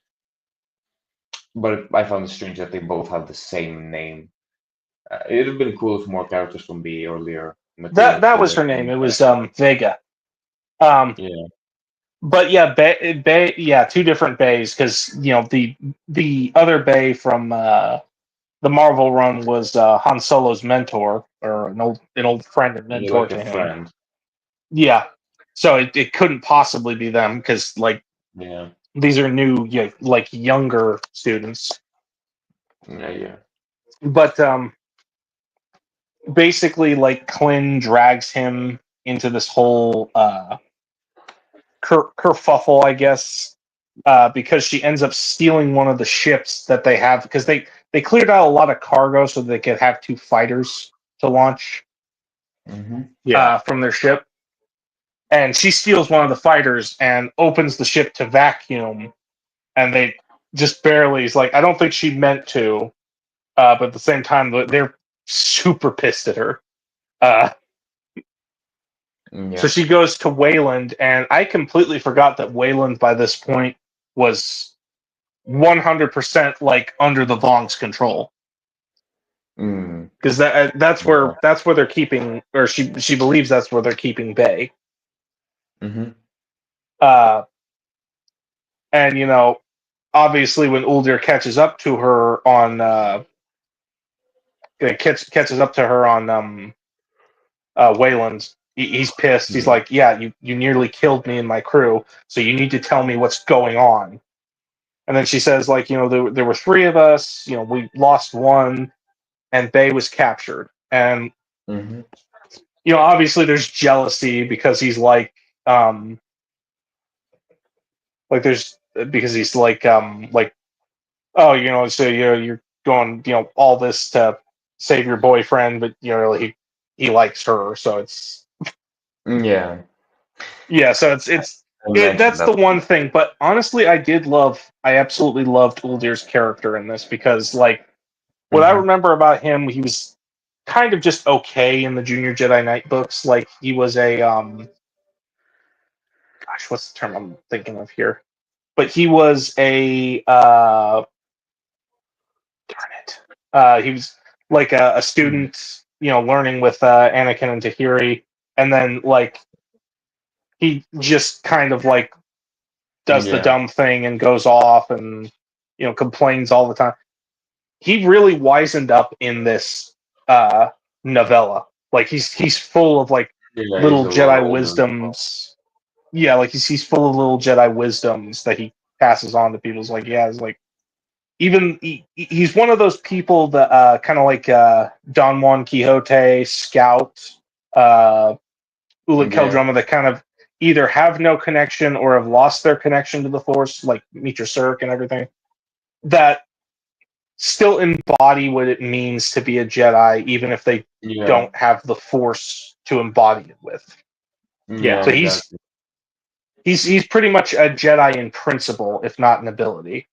But I found it strange that they both have the same name. It'd have been cool if more characters from the earlier material. That was her name. It was Vega. Yeah. But yeah, Bay, yeah, two different Bays because the other Bay from the Marvel run was Han Solo's mentor or an old friend and Yeah, mentor like to a him. friend. Yeah, so it couldn't possibly be them because Yeah. these are new younger students. Yeah. But basically, Klin drags him into this whole kerfuffle, I guess, because she ends up stealing one of the ships that they have because they cleared out a lot of cargo so they could have two fighters to launch from their ship. And she steals one of the fighters and opens the ship to vacuum, and they just barely is like, I don't think she meant to, but at the same time, they're super pissed at her. So she goes to Wayland, and I completely forgot that Wayland by this point was 100% under the Vong's control. Because that's where they're keeping, or she believes that's where they're keeping Bay. And obviously when Uldir catches up to her on catches up to her on Wayland, he's pissed. He's like, yeah, you nearly killed me and my crew, so you need to tell me what's going on. And then she says, there were three of us, we lost one, and Bay was captured. And obviously there's jealousy because he's there's because he's oh, so you're going all this to save your boyfriend, but he likes her, so it's Yeah. so that's the one thing. But honestly, I absolutely loved Uldir's character in this because what I remember about him, he was kind of just okay in the Junior Jedi Knight books. He was a gosh, what's the term I'm thinking of here? But he was a darn it. He was like a student, learning with Anakin and Tahiri, and then he just kind of does the dumb thing and goes off and complains all the time. He really wisened up in this novella. He's full of little Jedi wisdoms. Yeah, he's full of little Jedi wisdoms that he passes on to people. It's even he's one of those people that kind of Don Juan Quixote, Scout, Ulick Keldruma, that kind of either have no connection or have lost their connection to the Force, like Mitra Cirque and everything, that still embody what it means to be a Jedi, even if they don't have the Force to embody it with. Yeah. So exactly. he's pretty much a Jedi in principle, if not in ability.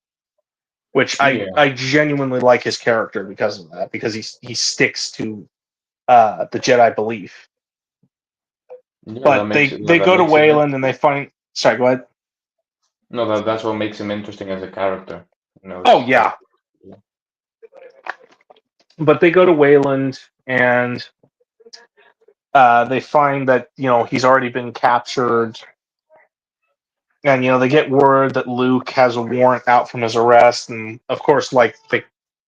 Which I genuinely like his character because of that, because he sticks to the Jedi belief. But they go to Wayland and they find. Sorry, go ahead. No, that's what makes him interesting as a character. Oh yeah. But they go to Wayland and they find that he's already been captured, and they get word that Luke has a warrant out from his arrest, and of course, they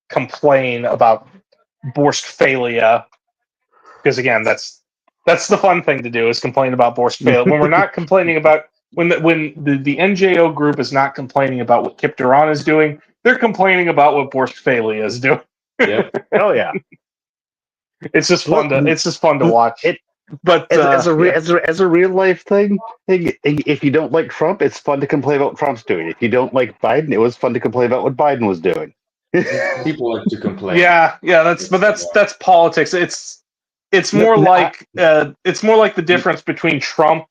complain about Borskfalia, because again, that's the fun thing to do, is complain about Borskfalia. When we're not complaining about when the NJO group is not complaining about what Kip Duran is doing, they're complaining about what Borskfalia is doing. Yep. Oh yeah. It's just fun to watch. But As a real life thing, if you don't like Trump, it's fun to complain about what Trump's doing. If you don't like Biden, it was fun to complain about what Biden was doing. People like to complain. yeah, that's politics. It's more like the difference between Trump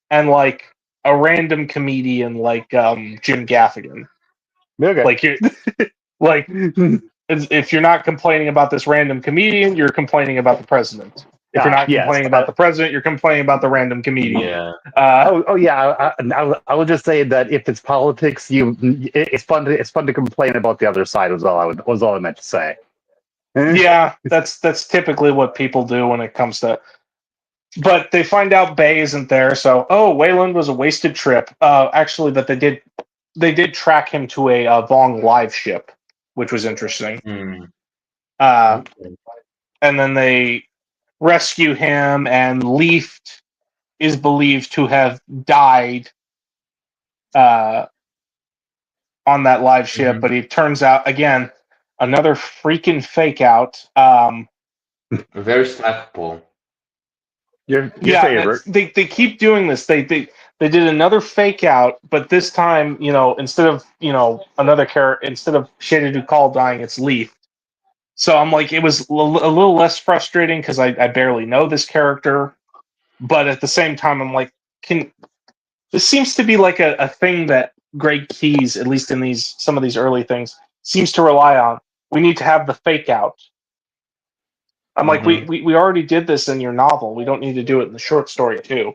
and like a random comedian like Jim Gaffigan. Okay. Like you like if you're not complaining about this random comedian, you're complaining about the president. If you're not complaining about the president, you're complaining about the random comedian. Yeah. I would just say that if it's politics, it's fun to complain about the other side. Was all I meant to say. Yeah, that's typically what people do when it comes to. But they find out Bay isn't there, so Wayland was a wasted trip. Actually, that they did track him to a Vong live ship, which was interesting. Okay. And then they rescue him, and Leaf is believed to have died on that live ship, but it turns out, again, another freaking fake out. Very stackable. Your favorite. They keep doing this. They did another fake out, but this time, instead of another character, instead of Shaded Ducal dying, it's Leaf. So I'm like, it was a little less frustrating because I barely know this character, but at the same time, I'm like, this seems to be like a thing that Greg Keyes, at least in some of these early things, seems to rely on. We need to have the fake out. I'm like, we already did this in your novel. We don't need to do it in the short story too.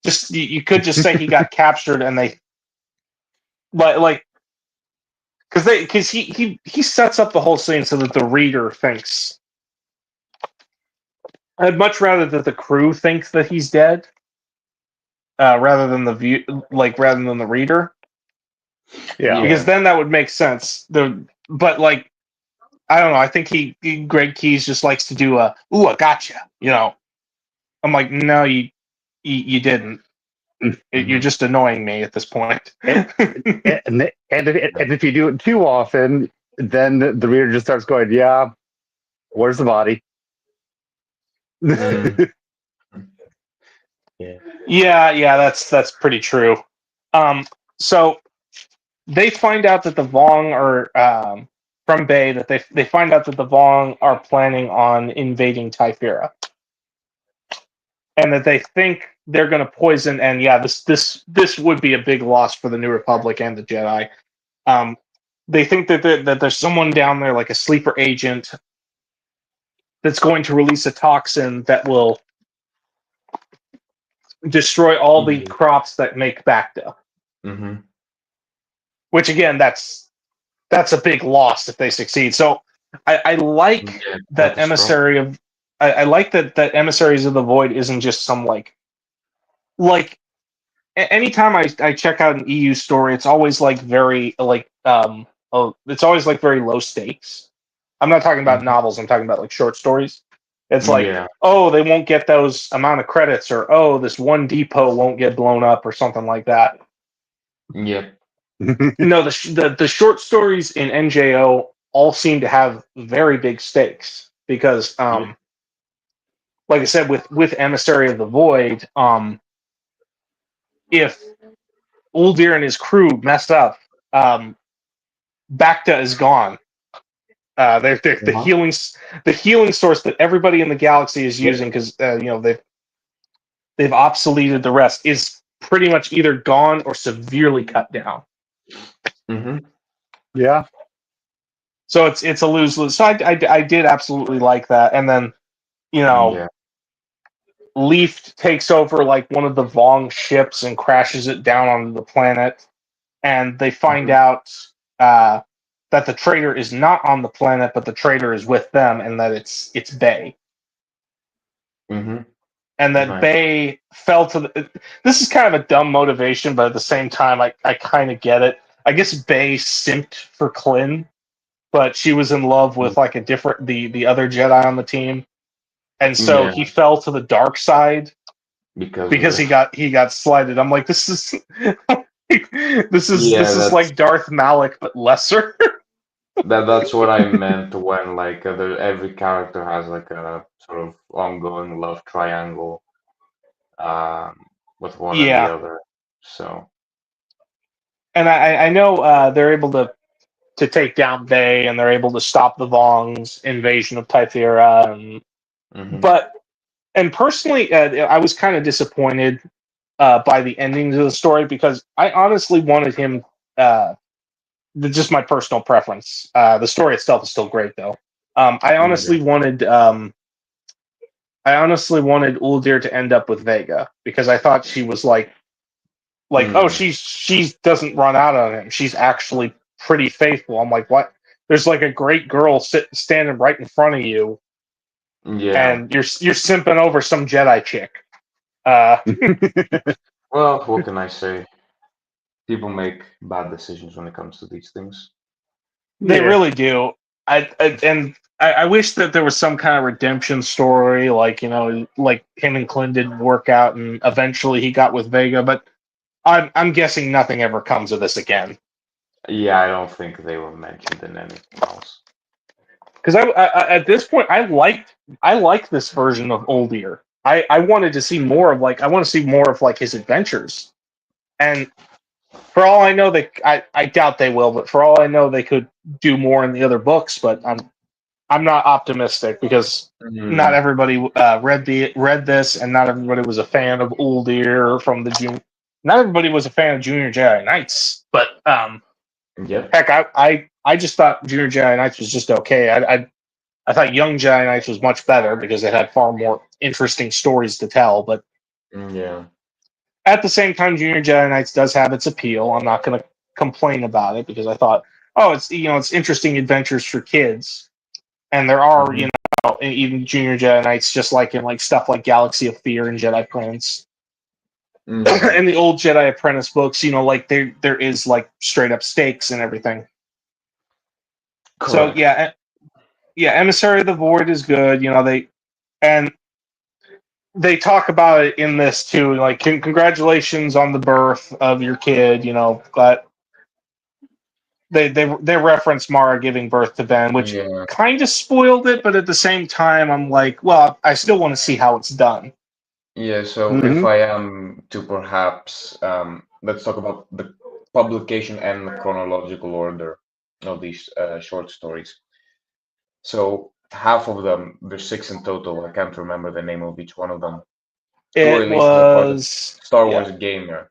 Just you could just say he got captured and they like because he sets up the whole scene so that the reader thinks. I'd much rather that the crew thinks that he's dead, rather than rather than the reader. Yeah. Because then that would make sense. But like, I don't know. I think Greg Keyes just likes to do I gotcha. I'm like, no, you didn't. You're just annoying me at this point. and if you do it too often, then the reader just starts going, "Yeah, where's the body?" Yeah, that's pretty true. So they find out that the Vong are from Bay, that they find out that the Vong are planning on invading Typhira, and that they think they're going to poison. And yeah, this would be a big loss for the New Republic and the Jedi. They think that there's someone down there, like a sleeper agent, that's going to release a toxin that will destroy all the crops that make Bacta. Which again, that's a big loss if they succeed. So I like that Emissary of. I like that Emissaries of the Void isn't just some like. Anytime I check out an EU story, it's always like very it's always like very low stakes. I'm not talking about novels. I'm talking about like short stories. It's like, they won't get those amount of credits, or this one depot won't get blown up, or something like that. Yep. No, the short stories in NJO all seem to have very big stakes because, like I said, with Emissary of the Void, if Uldir and his crew mess up, Bacta is gone. They're the healing source that everybody in the galaxy is using because they've obsoleted the rest is pretty much either gone or severely cut down. Yeah. So it's a lose-lose. So I did absolutely like that, and then Leaf takes over like one of the Vong ships and crashes it down on the planet, and they find out that the traitor is not on the planet, but the traitor is with them, and that it's Bay. And that Bay fell to the. This is kind of a dumb motivation, but at the same time, I kind of get it. I guess Bay simped for Klin, but she was in love with like the other Jedi on the team, and so he fell to the dark side because he got slighted. I'm like, this is this is like Darth Malak but lesser. That's what I meant when like every character has like a sort of ongoing love triangle um, with one and the Yeah, other. So and I know they're able to take down Vey, and they're able to stop the Vong's invasion of Tythera. hmm But and personally, I was kind of disappointed by the endings of the story because I honestly wanted him. Just my personal preference. The story itself is still great, though. I yeah. honestly wanted. I honestly wanted Uldir to end up with Vega because I thought she was like oh Mm, she doesn't run out on him. She's actually pretty faithful. I'm like, what? There's like a great girl standing right in front of you, yeah. and you're simping over some Jedi chick. Uh, Well, what can I say? People make bad decisions when it comes to these things. they Yeah. really do. I wish that there was some kind of redemption story, like like him and Clint didn't work out, and eventually he got with Vega. But I'm guessing nothing ever comes of this again. Yeah, I don't think they were mentioned in anything else. Because at this point I liked this version of Oldier. I wanted to see more of I want to see more of like his adventures. And for all I know, I doubt they will, but for all I know, they could do more in the other books. But I'm not optimistic because not Mm, everybody read this, and not everybody was a fan of Uldir from the Junior. Not everybody was a fan of Junior Jedi Knights, but yeah. heck, I just thought Junior Jedi Knights was just okay. I thought Young Jedi Knights was much better because it had far more interesting stories to tell. But Yeah. at the same time, Junior Jedi Knights does have its appeal. I'm not going to complain about it because I thought, oh, it's interesting adventures for kids, and there are hmm even Junior Jedi Knights just like in like stuff like Galaxy of Fear and Jedi Prince Yeah. and the old Jedi Apprentice books. Like there is like straight up stakes and everything. So Correct. yeah, Emissary of the Void is good. And they talk about it in this too. Like, congratulations on the birth of your kid. But they reference Mara giving birth to Ben, which Yeah. kind of spoiled it. But at the same time, I'm like, well, I still want to see how it's done. Yeah. So if hmm I am to perhaps let's talk about the publication and the chronological order of these short stories. So half of them, there's six in total. I can't remember the name of each one of them. Were It released as a part of was Star yeah Wars Gamer,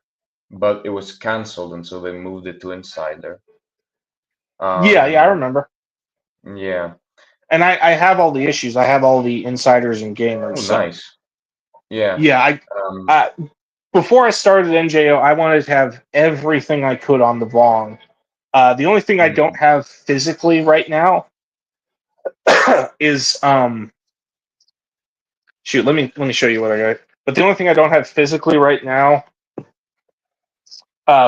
but it was canceled, and so they moved it to Insider. yeah I Um, remember, yeah. and I have all the issues. I have all the insiders and gamers. Oh, So nice. Yeah. yeah, Um, I before I started NJO, I wanted to have everything I could on the Vong. The only thing I don't mm, have physically right now is shoot. Let me show you what I got. But the only thing I don't have physically right now,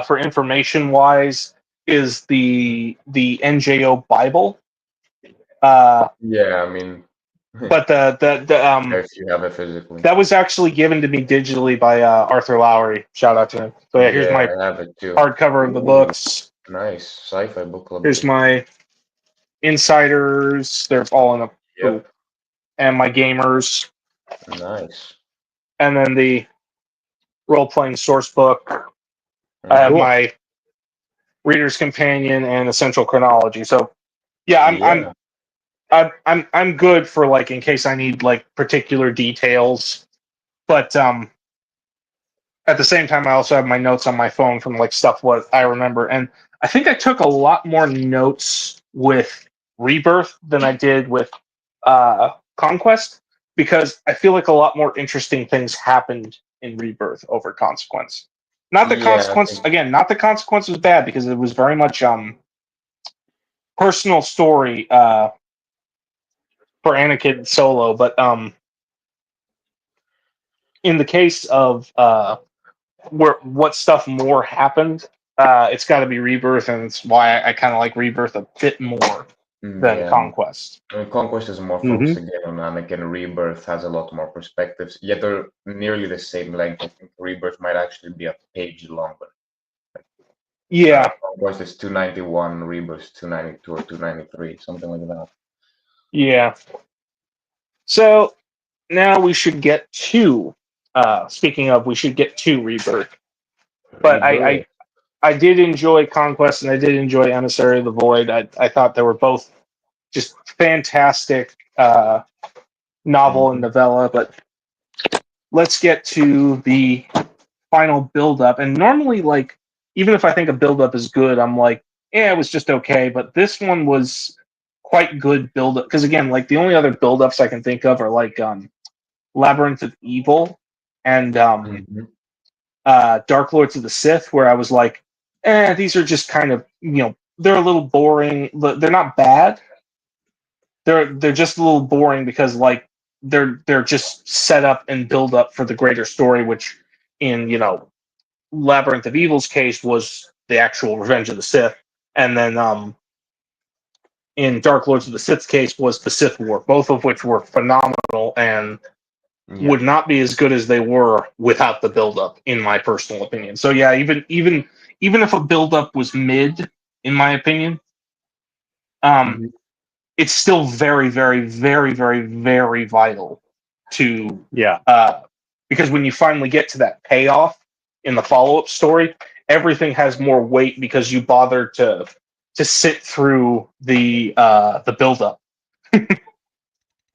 for information wise, is the NJO Bible. Uh, yeah, I mean, but if you have it physically. that was actually given to me digitally by Arthur Lowry. Shout out to him. So yeah, here's Yeah, my I have it too. hardcover of the Ooh, books. nice. Sci-fi book club Here's book. my insiders. They're all in a ooh, Yep. and my gamers, Nice. and then the role playing source book. I have hmm Cool. my reader's companion and essential chronology. So yeah, Yeah. I'm good for like in case I need like particular details. But at the same time, I also have my notes on my phone from like stuff what I remember, and I think I took a lot more notes with Rebirth than I did with Conquest because I feel like a lot more interesting things happened in Rebirth over Consequence. Not the Yeah, I consequence think. again. Not the consequence was bad because it was very much personal story for Anakin Solo, but in the case of where what stuff more happened, it's got to be Rebirth, and it's why I kind of like Rebirth a bit more than Yeah. Conquest. I mean, Conquest is more hmm focused again on Anakin. Rebirth has a lot more perspectives, yet they're nearly the same length. I think Rebirth might actually be a page longer. Yeah, Conquest is 291, Rebirth 292 or 293, something like that. Yeah. So now we should get to. Speaking of, we should get to Rebirth. But Rebirth. I did enjoy Conquest and I did enjoy Emissary of the Void. I thought they were both just fantastic novel and novella. But let's get to the final build up. And normally, like, even if I think a build up is good, I'm like, yeah, it was just okay. But this one was quite good build up because again, like the only other build ups I can think of are like Labyrinth of Evil and Dark Lords of the Sith, where I was like, these are just kind of they're a little boring. They're not bad. They're just a little boring because like they're just set up and build up for the greater story, which in Labyrinth of Evil's case was the actual Revenge of the Sith, and then in Dark Lords of the Sith's case was the Sith War, both of which were phenomenal and would not be as good as they were without the build-up, in my personal opinion. So yeah, even if a build-up was mid, in my opinion, it's still very, very, very, very, very vital to because when you finally get to that payoff in the follow-up story, everything has more weight because you bothered to sit through the build-up.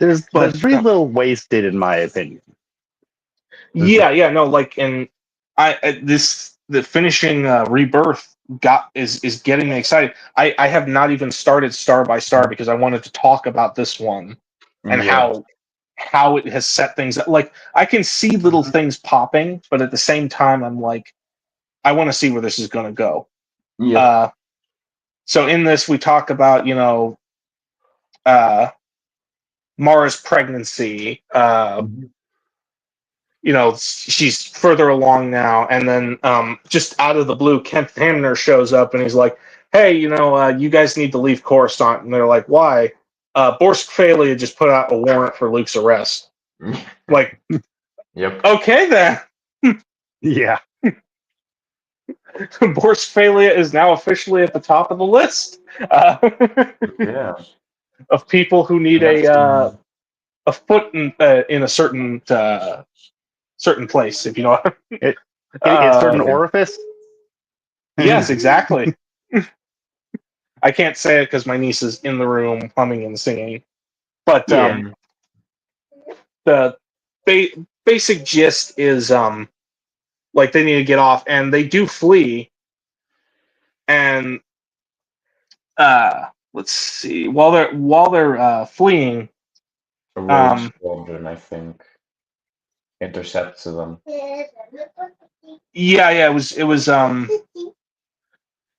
There's very little wasted, in my opinion. Yeah, no, like, and the finishing Rebirth is getting me excited. I have not even started Star by Star because I wanted to talk about this one and how it has set things up. Like, I can see little things popping, but at the same time, I'm like, I want to see where this is going to go. Yeah. So in this, we talk about Mara's pregnancy. She's further along now, and then just out of the blue, Kent Hamner shows up, and he's like, "Hey, you guys need to leave Coruscant." And they're like, "Why?" Borsk Phalia just put out a warrant for Luke's arrest. Like, yep. Okay then. Yeah. Borsk Phalia is now officially at the top of the list. Yeah. Of people who need a foot in a certain place, if you know. A certain orifice. Yes, exactly. I can't say it because my niece is in the room humming and singing, but the basic gist is like they need to get off, and they do flee, and let's see, while they're fleeing, A rogue squadron, I think, intercepts them. yeah, it was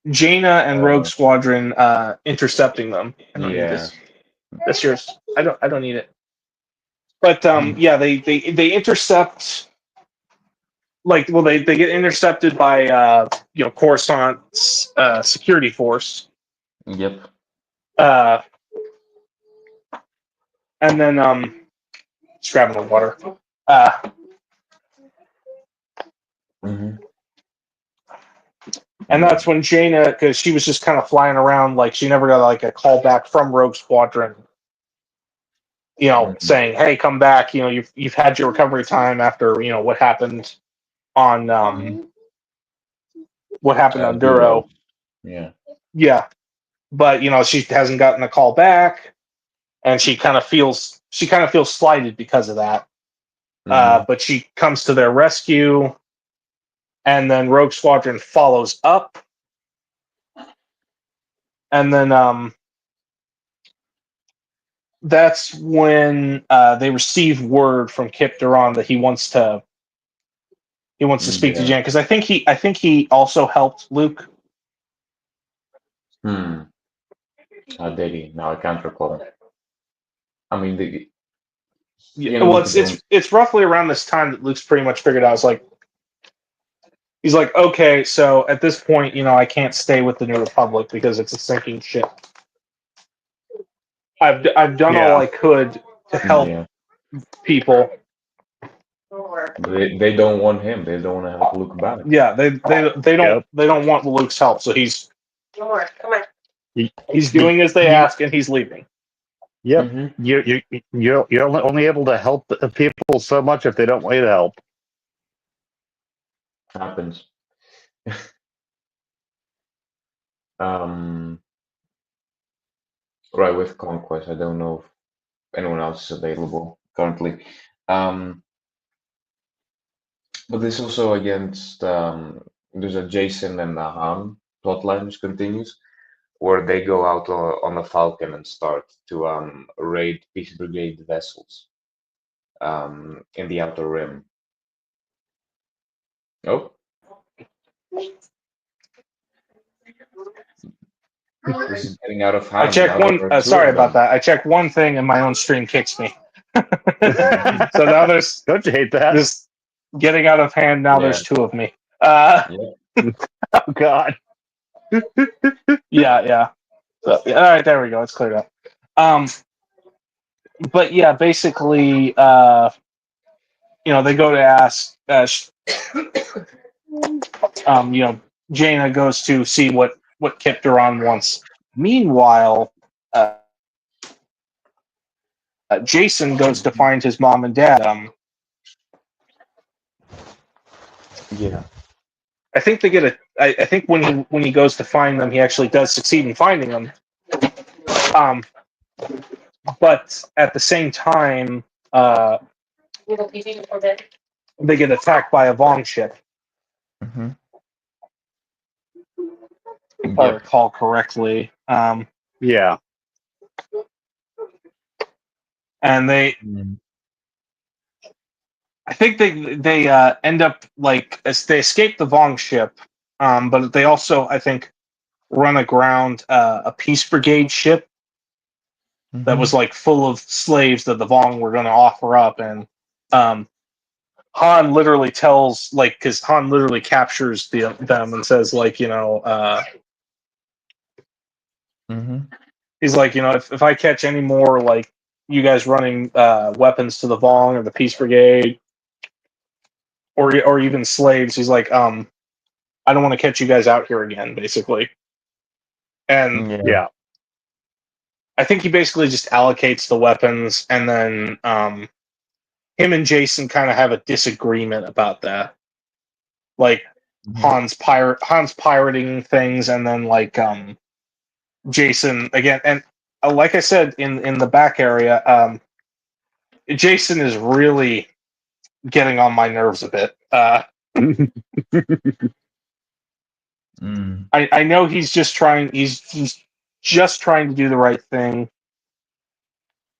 Jaina and Rogue Squadron intercepting them. I don't need this. That's yours. I don't need it. But yeah, they intercept. Like, well, they get intercepted by Coruscant's security force. Yep. And then just grabbing the water. And that's when Jaina, because she was just kind of flying around, like she never got like a call back from Rogue Squadron, saying, "Hey, come back. You've had your recovery time after what happened on Duro." Yeah, but she hasn't gotten a call back, and she kind of feels slighted because of that. But she comes to their rescue. And then Rogue Squadron follows up. And then that's when they receive word from Kip Duran that he wants to speak to Jan, because I think he also helped Luke. Did he? No, I can't recall. I mean, it's roughly around this time that Luke's pretty much figured out. It's like, he's like, okay, so at this point, I can't stay with the New Republic because it's a sinking ship. I've done all I could to help people. They don't want him. They don't want to help Luke back. Yeah, they don't want Luke's help. So he's No more. Come on. He's doing as they ask, and he's leaving. Yep. Mm-hmm. You're only able to help the people so much if they don't want you to help. Happens. um, right, with Conquest, I don't know if anyone else is available currently. But this also against there's a Jason and a Han plotline which continues, where they go out on a Falcon and start to raid Peace Brigade vessels in the Outer Rim. Oh, this is getting out of I hand. checked Now there one. are two Sorry of about them. that. I checked one thing, and my own stream kicks me. So now there's Don't you hate that? this getting out of hand. Now Yeah. there's two of me. Uh, Yeah. Oh God. yeah. So, yeah, all right, there we go. It's cleared up. But yeah, basically, they go to ask. Jaina goes to see what kept her on once. Meanwhile, Jason goes to find his mom and dad. Yeah. I think they get a. I think when he goes to find them, he actually does succeed in finding them. But at the same time, You go pee before bed. they get attacked by a Vong ship, Mm-hmm. if I recall correctly. Yeah. And they, Mm. I think they end up as they escape the Vong ship, but they also, I think, run aground a Peace Brigade ship that was full of slaves that the Vong were going to offer up, and Han literally tells because Han literally captures them and says Mm-hmm. he's like if I catch any more you guys running weapons to the Vong or the Peace Brigade or even slaves, he's like I don't want to catch you guys out here again, basically. And Yeah. I think he basically just allocates the weapons, and then him and Jason kind of have a disagreement about that. Like Han's pirating things, and then Jason again, and like I said in the back area, Jason is really getting on my nerves a bit. Mm. I know he's just trying. He's just trying to do the right thing,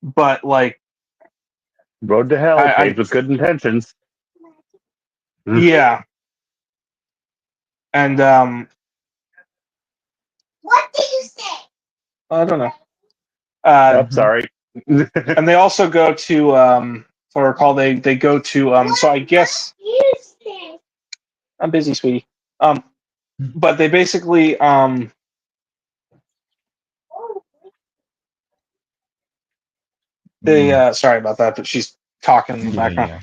but Road to hell, I paved with good intentions. yeah, and What did you say? I don't know. Oh, sorry. And they also go to if I recall, they go to so I guess I'm busy, sweetie. But they basically they sorry about that, but she's talking in the background. Yeah.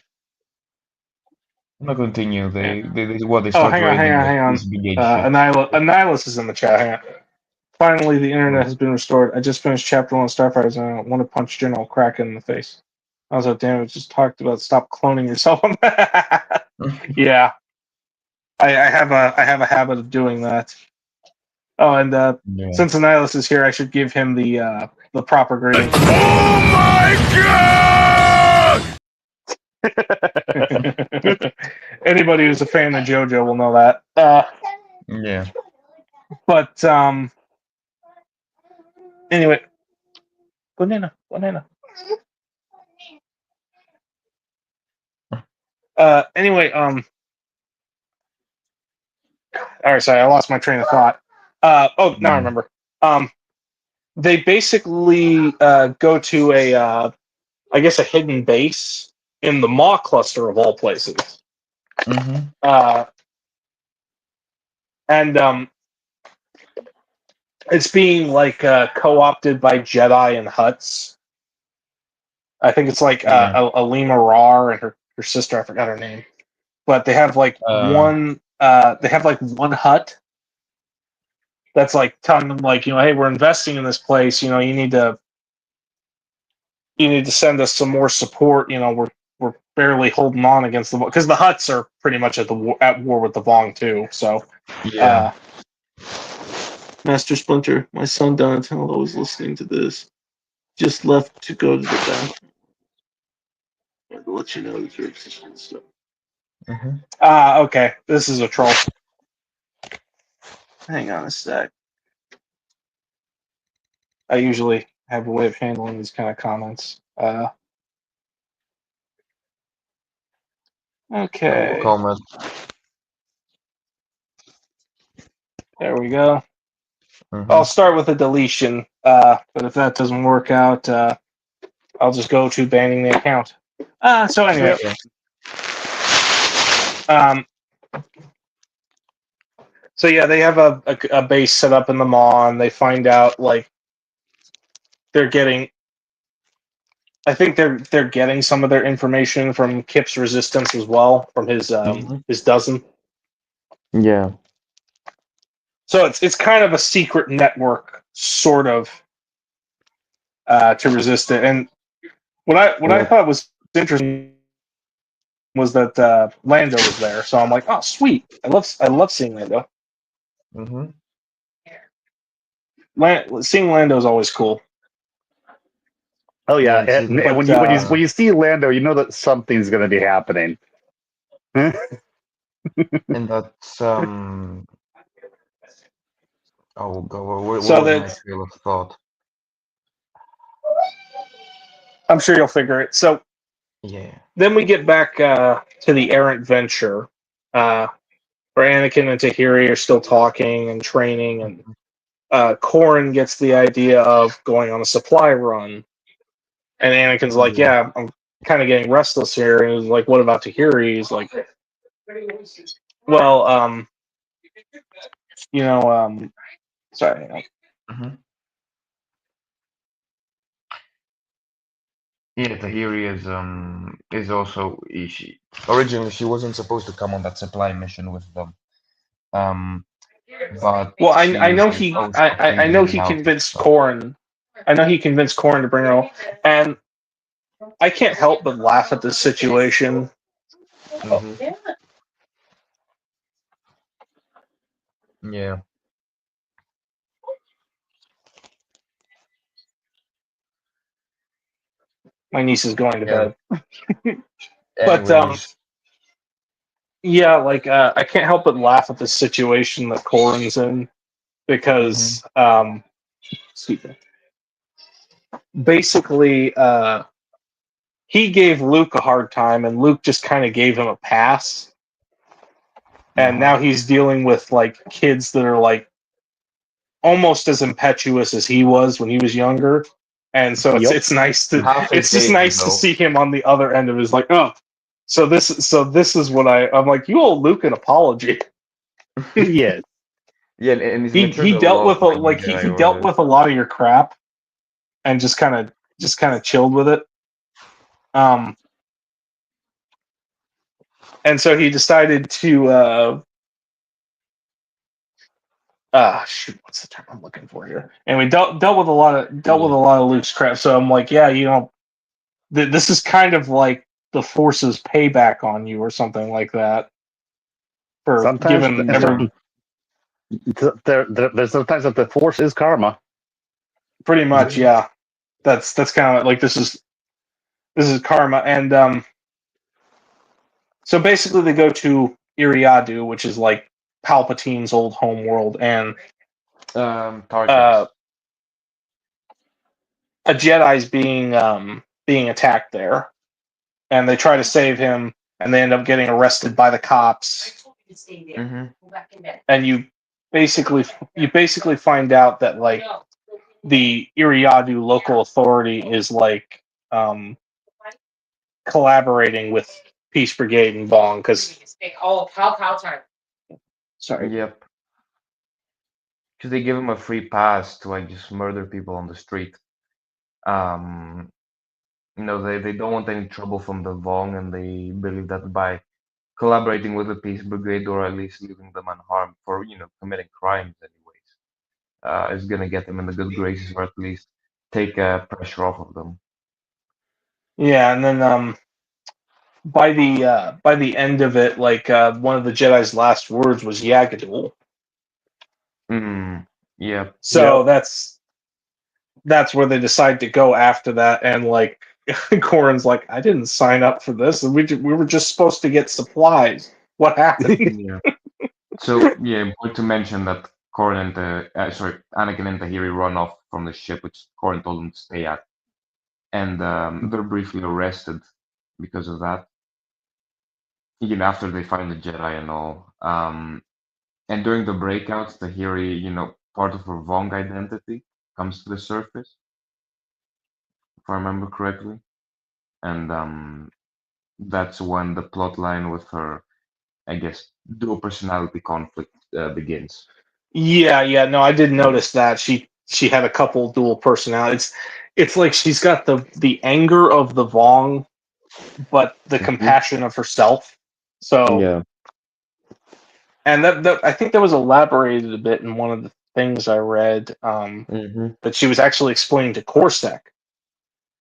I'm not continue. They Oh, start hang on. raiding this brigade ship. Annihilus is in the chat. Hang on. Finally, the internet has been restored. I just finished chapter 1 of Starfighters, and I want to punch General Kraken in the face. I was like, damn, it just talked about stop cloning yourself. Yeah, I have a habit of doing that. Oh, and Yeah. since Annihilus is here, I should give him the proper greeting. Oh my god! Anybody who's a fan of JoJo will know that. Yeah. But anyway, banana. Anyway, all right, sorry, I lost my train of thought. Now I remember. They basically go to I guess a hidden base in the Maw cluster of all places. Mm-hmm. And it's being co-opted by Jedi and Hutts. I think it's Alima Rar and her sister. I forgot her name, but they have one. They have one Hutt that's like telling them like, hey, we're investing in this place. You need to send us some more support. We're barely holding on against the because the Hutts are pretty much at war with the Vong too. So Yeah. Master Splinter, my son Donatello is listening to this. Just left to go to the bathroom. I'll let you know the tricks and stuff. Okay. This is a troll. Hang on a sec. I usually have a way of handling these kind of comments. Okay. Comment. There we go. Mhm. I'll start with a deletion. But if that doesn't work out, I'll just go to banning the account. So anyway. Yeah. So yeah, they have a base set up in the Maw, and they find out like they're getting. I think they're getting some of their information from Kip's resistance as well, from his dozen. Yeah. So it's kind of a secret network, sort of, to resist it. And what I thought was interesting was that Lando was there. So I'm like, oh sweet, I love seeing Lando. Mm-hmm. Seeing Lando is always cool. Oh yeah, Yeah, and when you see Lando, you know that something's going to be happening. and that's Oh God, what So was my that trail of thought? I'm sure you'll figure it. So Yeah. then we get back to the errant venture, where Anakin and Tahiri are still talking and training, and Corrin gets the idea of going on a supply run, and Anakin's like, "Yeah, I'm kind of getting restless here." And he's like, "What about Tahiri?" He's like, "Well, sorry." Mm-hmm. Yeah, Tahiri is also she originally she wasn't supposed to come on that supply mission with them. But Well, I she's know like, he oh, stop I know phasing he out and convinced stuff. Corrin. I know he convinced Corrin to bring her home, and I can't help but laugh at this situation. Mm-hmm. Yeah. My niece is going to Yeah. bed, but Anyways. yeah, like I can't help but laugh at the situation that Corrin's in because excuse me. Basically, he gave Luke a hard time, and Luke just kind of gave him a pass. And now he's dealing with like kids that are like almost as impetuous as he was when he was younger, and so it's nice to Half his it's just age, nice to though. see him on the other end of his like, oh, so this is what I'm like, you owe Luke an apology. Yes. Yeah, and he's He matured a dealt lot with for a young he guy dealt already. with a lot of your crap and just kind of chilled with it. And so he decided to shoot, what's the term I'm looking for here? And we dealt with a lot of Luke's crap. So I'm like, yeah, this is kind of like the Force's payback on you or something like that for Sometimes giving every there's sometimes that the Force is karma. pretty much, yeah. That's kind of like this is karma, and so basically they go to Iriadu, which is like Palpatine's old home world, and Tarkus. a Jedi's being attacked there, and they try to save him, and they end up getting arrested by the cops. Mm-hmm. And you basically find out that like the Iriadu local authority is like collaborating with Peace Brigade and Vong because sorry. Yep. Because they give him a free pass to like just murder people on the street. Um, they don't want any trouble from the Vong, and they believe that by collaborating with the Peace Brigade, or at least leaving them unharmed for committing crimes anyways, is gonna get them in the good graces, or at least take pressure off of them. Yeah, and then by the end of it, like one of the Jedi's last words was Yagadul. Mm, yeah, So that's where they decide to go after that, and like Corin's like, I didn't sign up for this, and we were just supposed to get supplies. What happened? yeah. So yeah, important to mention that Anakin and Tahiri run off from the ship, which Corrin told them to stay at, and they're briefly arrested because of that. After they find the Jedi and all. And during the breakouts, Tahiri, part of her Vong identity comes to the surface, if I remember correctly, and that's when the plot line with her, I guess, dual personality conflict begins. Yeah, no, I did notice that she had a couple dual personalities. It's like she's got the anger of the Vong, but the Mhm. compassion of herself. So, Yeah. and that I think that was elaborated a bit in one of the things I read, Hmm. that she was actually explaining to Corsac.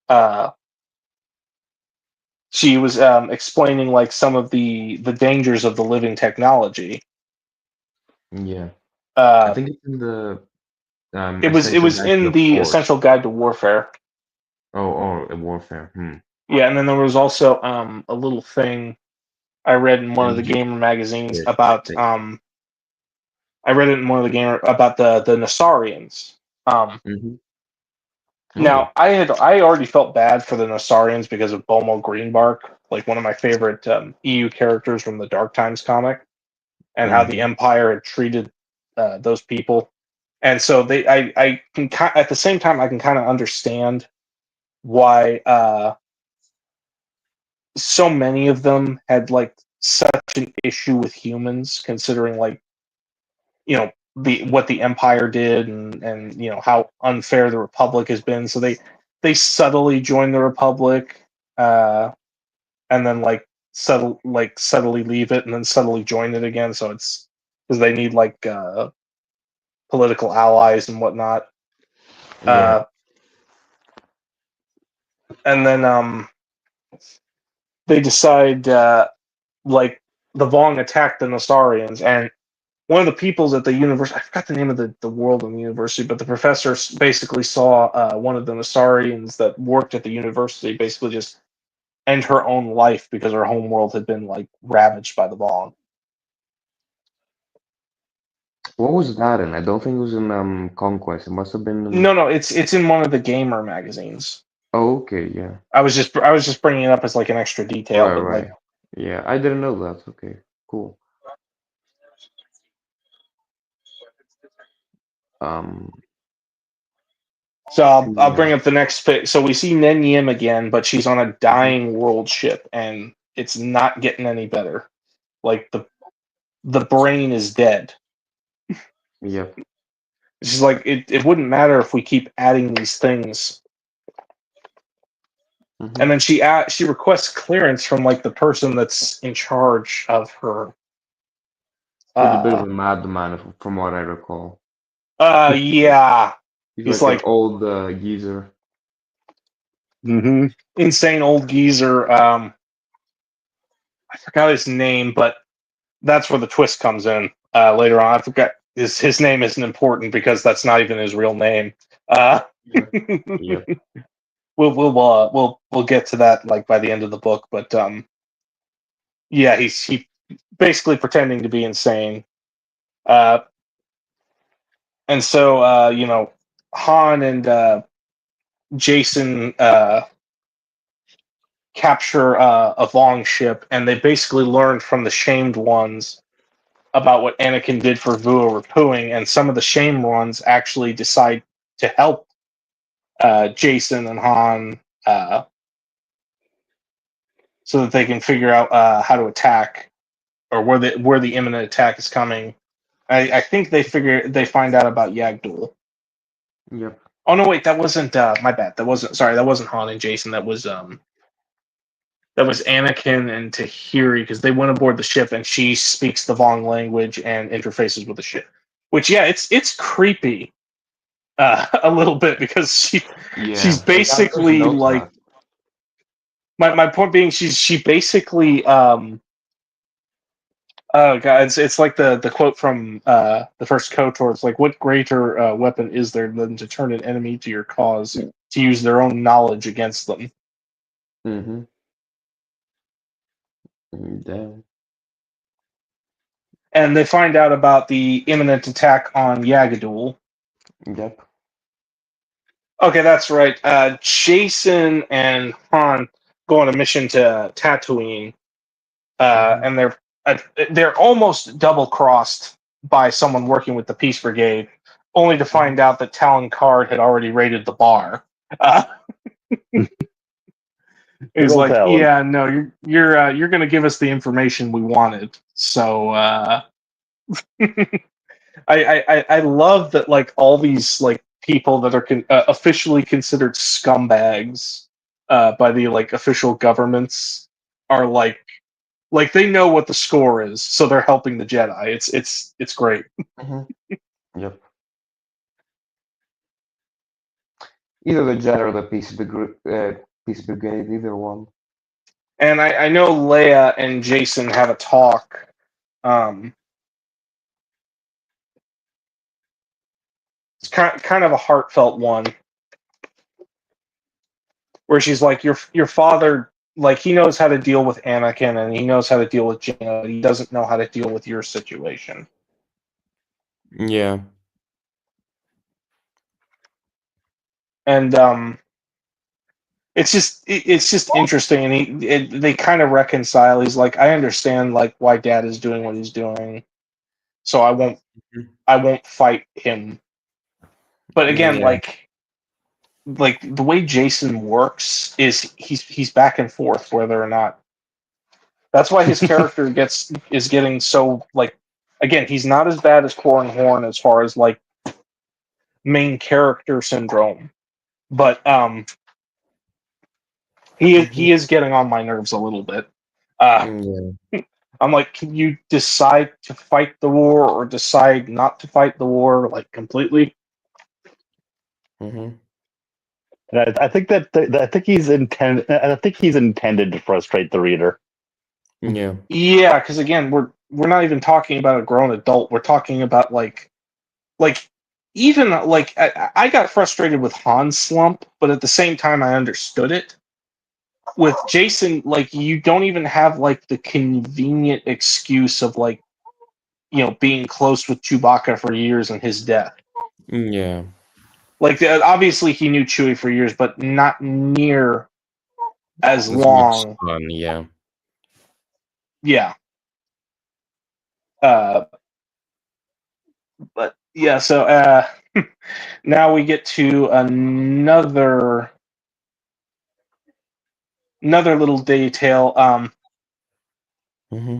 Uh, she was explaining like some of the dangers of the living technology. Yeah. I Uh, think it's in the it Essential was Guide to in the the Force. Essential Guide to Warfare. Oh, Warfare. Hmm. Yeah, and then there was also a little thing I read in one of the In gamer magazines Yes, I about think. I read it in one of the gamer about the Nasarians. Hmm. Oh. Now I already felt bad for the Nasarians because of Bomo Greenbark, like one of my favorite EU characters from the Dark Times comic, and how the Hmm. Empire had treated those people. And so I can at the same time I can kind of understand why so many of them had like such an issue with humans, considering like the what the Empire did, and how unfair the Republic has been. So they subtly join the Republic, uh, and then subtly leave it, and then subtly join it again. So it's because they need like political allies and whatnot. Yeah. Uh, and then they decide like the Vong attacked the Nasarians, and one of the peoples at the university, I forgot the name of the world in the university, but the professor basically saw one of the Nasarians that worked at the university basically just end her own life because her home world had been like ravaged by the Vong. What was that in? I don't think it was in Conquest. It must have been in. No, it's in one of the gamer magazines. Oh, okay, yeah. I was just bringing it up as like an extra detail, Right, but like right. Yeah, I didn't know that. Okay, cool. Um, so I'll yeah. bring up the next pick. So we see Nen Yim again, but she's on a Mhm. dying world ship, and it's not getting any better. Like the brain is dead. Yep. She's like, it wouldn't matter if we keep adding these things. Hmm. And then she requests clearance from like the person that's in charge of her. He's a bit of Uh, a madman, from what I recall. yeah, He's he's like an like old geezer. Hmm. insane old geezer. I forgot his name, but that's where the twist comes in later on. I forgot his name isn't important because that's not even his real name. Uh, Yeah. Yep. we'll get to that like by the end of the book, but yeah, he basically pretending to be insane. Uh, and so Han and Jason capture a Vong ship, and they basically learned from the Shamed Ones about what Anakin did for Vua Rapuing, and some of the Shamed Ones actually decide to help Jason and Han, so that they can figure out how to attack, or where the imminent attack is coming. I think they find out about Yagdul. Yep. Oh no, wait, that wasn't my bad. That wasn't Han and Jason. That was Anakin and Tahiri, because they went aboard the ship and she speaks the Vong language and interfaces with the ship. Which, yeah, it's creepy a little bit because she's Yeah, basically like my point being she basically oh god, it's like the quote from the first KOTOR. It's like, what greater weapon is there than to turn an enemy to your cause, to use their own knowledge against them? Mm-hmm. Damn. And they find out about the imminent attack on Yagadool. Yep. Okay, that's right. Jason and Han go on a mission to Tatooine, and they're almost double crossed by someone working with the Peace Brigade, only to find out that Talon Card had already raided the bar. He's old like, Talon. "Yeah, no, you're going to give us the information we wanted." So I love that, like, all these like people that are officially considered scumbags by the like official governments are like they know what the score is, so they're helping the Jedi. It's great. Mm-hmm. Yep. Either the Jedi or the Peace Brigade, either one. And I know Leia and Jason have a talk. It's kind of a heartfelt one where she's like, your father, like, he knows how to deal with Anakin and he knows how to deal with Jaina, but he doesn't know how to deal with your situation. Yeah. And it's just interesting, and they kind of reconcile. He's like, I understand like why Dad is doing what he's doing, so I won't fight him. But again, Yeah. like the way Jason works is he's back and forth whether or not. That's why his character is getting so, like, again, he's not as bad as Corran Horn as far as like main character syndrome, but he is getting on my nerves a little bit. Yeah. I'm like, can you decide to fight the war or decide not to fight the war, like, completely? Mm-hmm. And I think I think he's intended to frustrate the reader. Yeah. Yeah, because again, we're not even talking about a grown adult. We're talking about like even like I got frustrated with Han's slump, but at the same time I understood it. With Jason, like, you don't even have like the convenient excuse of, like, being close with Chewbacca for years and his death. Yeah. Like, obviously he knew Chewie for years, but not near as As much long. fun, yeah. Yeah. But yeah, so now we get to another little detail. Mm-hmm.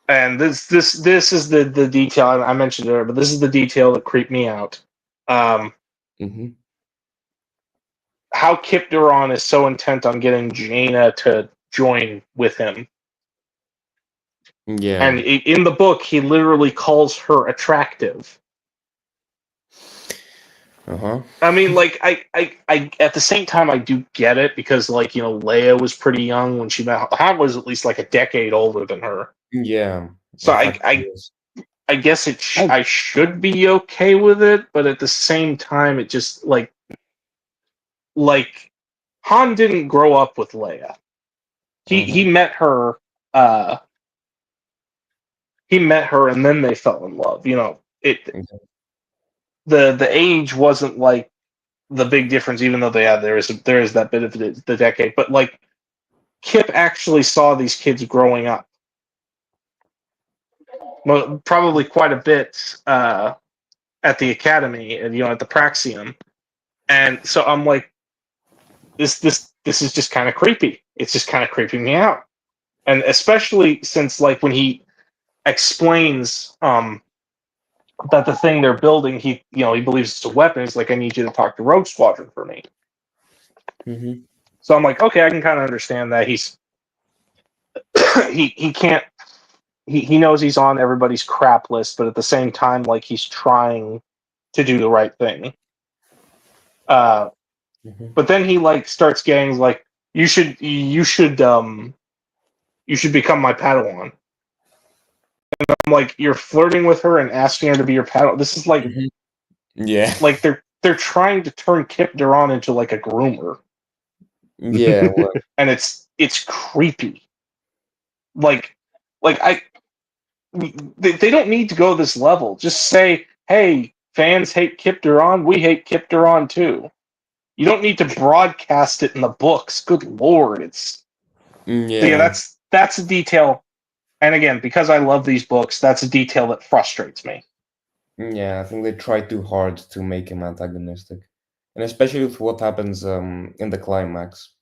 And this is the detail I mentioned earlier, but this is the detail that creeped me out. Mm-hmm. How Kip Duron is so intent on getting Jaina to join with him. Yeah. And in the book, he literally calls her attractive. Uh-huh. I mean, like, I at the same time, I do get it because, like, Leia was pretty young when she met. Han was at least like a decade older than her. Yeah. So In fact, I guess I should be okay with it, but at the same time, it just like Han didn't grow up with Leia. He met her. He met her, and then they fell in love. The age wasn't like the big difference, even though there is that bit of the decade. But like, Kip actually saw these kids growing up, well, probably quite a bit at the academy and at the Praxium, and so I'm like, this is just kind of creepy. It's just kind of creeping me out, and especially since, like, when he explains that the thing they're building, he believes it's a weapon. He's like, I need you to talk to Rogue Squadron for me. Mm-hmm. So I'm like, okay, I can kind of understand that. He's he can't. He knows he's on everybody's crap list, but at the same time, like, he's trying to do the right thing. Mhm. But then he like starts getting like, you should become my Padawan. I'm like, you're flirting with her and asking her to be your Padawan. This is Mhm. Yeah. like they're trying to turn Kip Duran into like a groomer, Yeah. Well, and it's creepy. Like I they don't need to go this level. Just say, hey, fans hate Kip Duran, we hate Kip Duran too. You don't need to broadcast it in the books. Good lord, it's so yeah. yeah. That's a detail, and again, because I love these books, that's a detail that frustrates me. Yeah. I think they try too hard to make him antagonistic, and especially with what happens in the climax.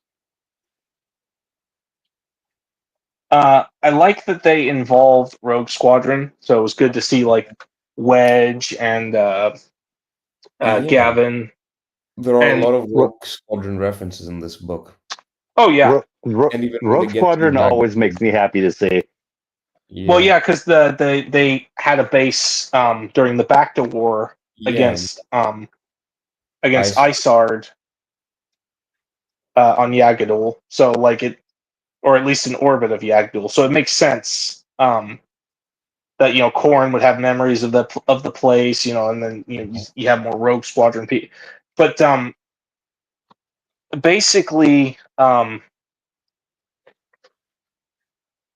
I like that they involved Rogue Squadron, so it was good to see like Wedge and Yeah. Gavin. There are a And lot of Ro- Rogue Squadron references in this book, oh yeah, and even when they Rogue get to Squadron Magneno. always makes me happy to see. well Yeah. yeah, because they had a base during the Bacta War Yeah. against Ice. Isard on Yagadul, so like it, or at least in orbit of Yagadul, so it makes sense that Corrin would have memories of the place, and then you have more Rogue Squadron people, but basically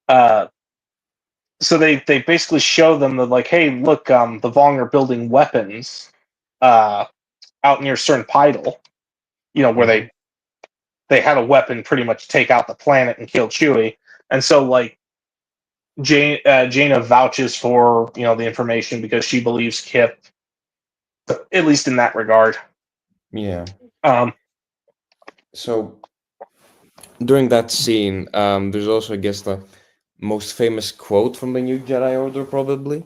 uh, so they basically show them that like, hey, look, the Vong are building weapons uh, out near Cern Pidal, where Mhm. they had a weapon pretty much take out the planet and kill Chewie, and so like Jaina vouches for the information because she believes Kip, at least in that regard. Yeah. Um, So during that scene, there's also, I guess, the most famous quote from the New Jedi Order, probably.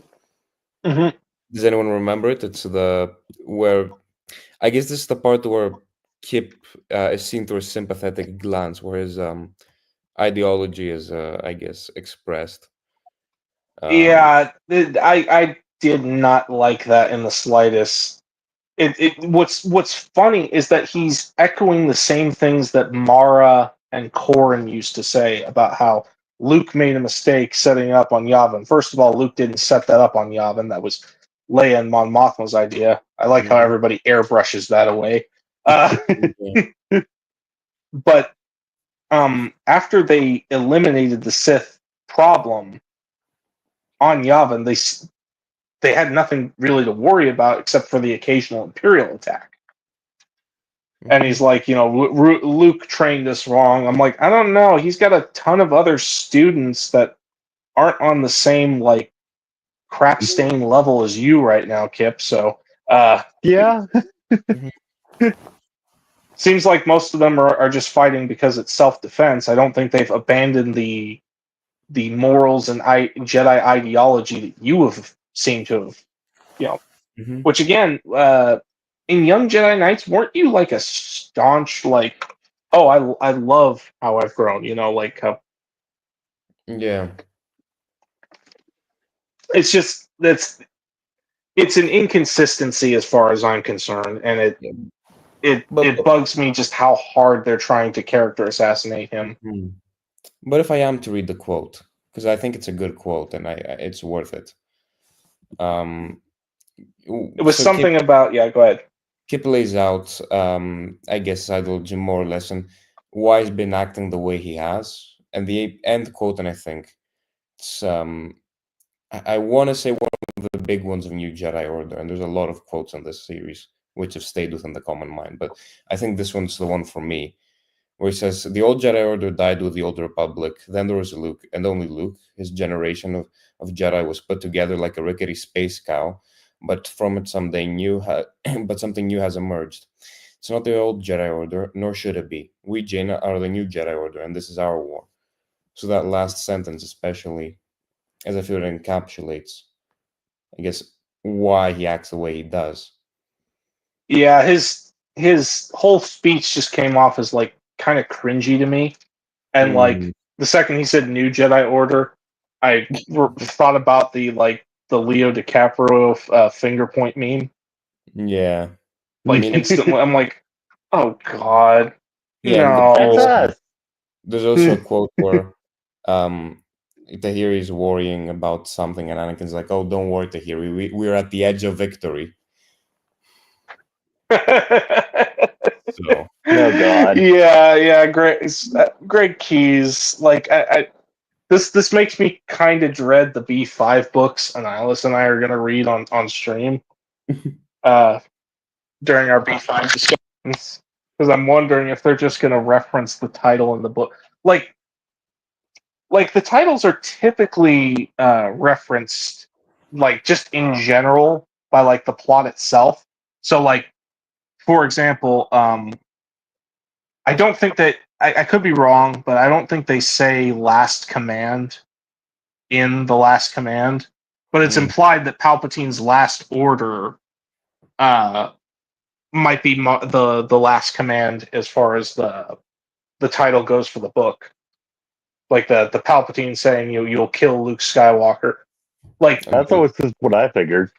mhm. Does anyone remember it? It's the where I guess this is the part where Kip is seen through a sympathetic glance, where his ideology is, I guess, expressed. Um, Yeah, I did not like that in the slightest. What's funny is that he's echoing the same things that Mara and Corrin used to say about how Luke made a mistake setting up on Yavin. First of all, Luke didn't set that up on Yavin. That was Leia and Mon Mothma's idea. I like how mhm. everybody airbrushes that away. Uh, Yeah. but after they eliminated the Sith problem on Yavin, they had nothing really to worry about except for the occasional Imperial attack. And he's Mhm. like, Luke trained us wrong. I'm like, I don't know. He's got a ton of other students that aren't on the same like crap stain level as you right now, Kip. So Yeah, Mhm. seems like most of them are just fighting because it's self defense. I don't think they've abandoned the morals and Jedi ideology that you have seemed to have, you know. Mhm. Which again, in Young Jedi Knights, weren't you like a staunch like, oh, I love how I've grown, like Yeah. it's just it's an inconsistency as far as I'm concerned, and it Yeah. it But it bugs me just how hard they're trying to character assassinate him. mhm. But if I am to read the quote, because I think it's a good quote and it's worth it. Um, It was so something about, yeah. Go ahead. Kip lays out, I guess, ideology more or less, and why he's been acting the way he has. And the end quote, and I think it's, I want to say one of the big ones of New Jedi Order, and there's a lot of quotes in this series which have stayed within the common mind, but I think this one's the one for me, where he says, the old Jedi Order died with the Old Republic, then there was Luke, and only Luke. His generation of Jedi was put together like a rickety space cow, but from it but something new has emerged. It's not the old Jedi Order, nor should it be. We, Jaina, are the new Jedi Order, and this is our war. So that last sentence, especially, as I feel it encapsulates, I guess, why he acts the way he does. Yeah, his whole speech just came off as like kind of cringy to me, and like Mm, the second he said New Jedi Order, I thought about the Leo DiCaprio finger point meme. Yeah. Like mean- instantly. I'm like, oh god, Yeah, and That's no. us. there's also a quote where Tahiri is worrying about something, and Anakin's like, "Oh, don't worry, Tahiri. We're at the edge of victory." So Oh, God. Yeah, great keys. Like this makes me kind of dread the B5 books Annihilus and I are gonna read on stream uh during our B5 discussions, because I'm wondering if they're just gonna reference the title in the book. Like the titles are typically referenced like just in general by like the plot itself. So like for example, I don't think that I could be wrong, but I don't think they say last command in the last command, but it's implied that Palpatine's last order uh might be the last command as far as the title goes for the book. Like the Palpatine saying you'll kill Luke Skywalker. Like That's always just what I figured.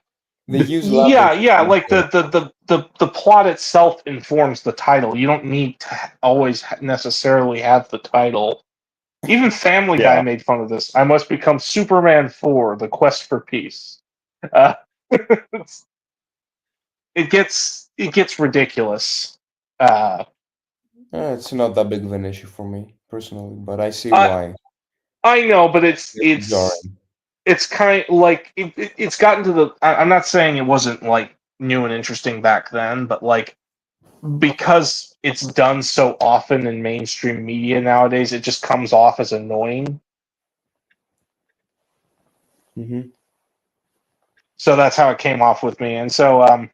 they use yeah, like the plot itself informs the title. You don't need to always necessarily have the title. Even Family Guy Yeah. made fun of this. I must become Superman 4, The Quest for Peace. Uh, it gets ridiculous. It's not that big of an issue for me personally, but I see I why. I know, but It's jarring. it's kind of like it's gotten to the. I'm not saying it wasn't like new and interesting back then, but like because it's done so often in mainstream media nowadays, it just comes off as annoying. Hmm. So that's how it came off with me. And so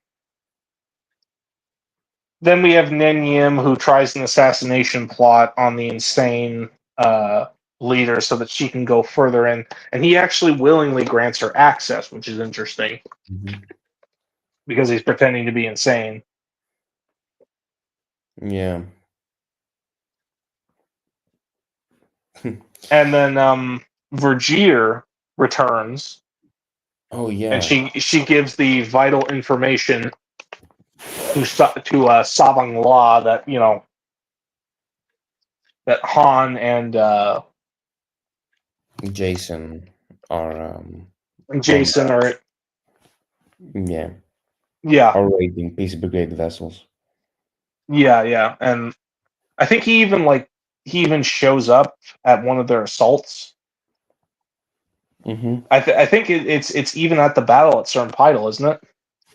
then we have Nen Yim, who tries an assassination plot on the insane leader so that she can go further in. And he actually willingly grants her access, which is interesting because he's pretending to be insane. Yeah. And then Vergier returns, Oh and yeah. she gives the vital information to Savang La that that Han and Jason are Jason are yeah, yeah are raiding Peace Brigade vessels. yeah, and I think he even shows up at one of their assaults. Mm-hmm. I think it's even at the battle at Cern Pidal, isn't it?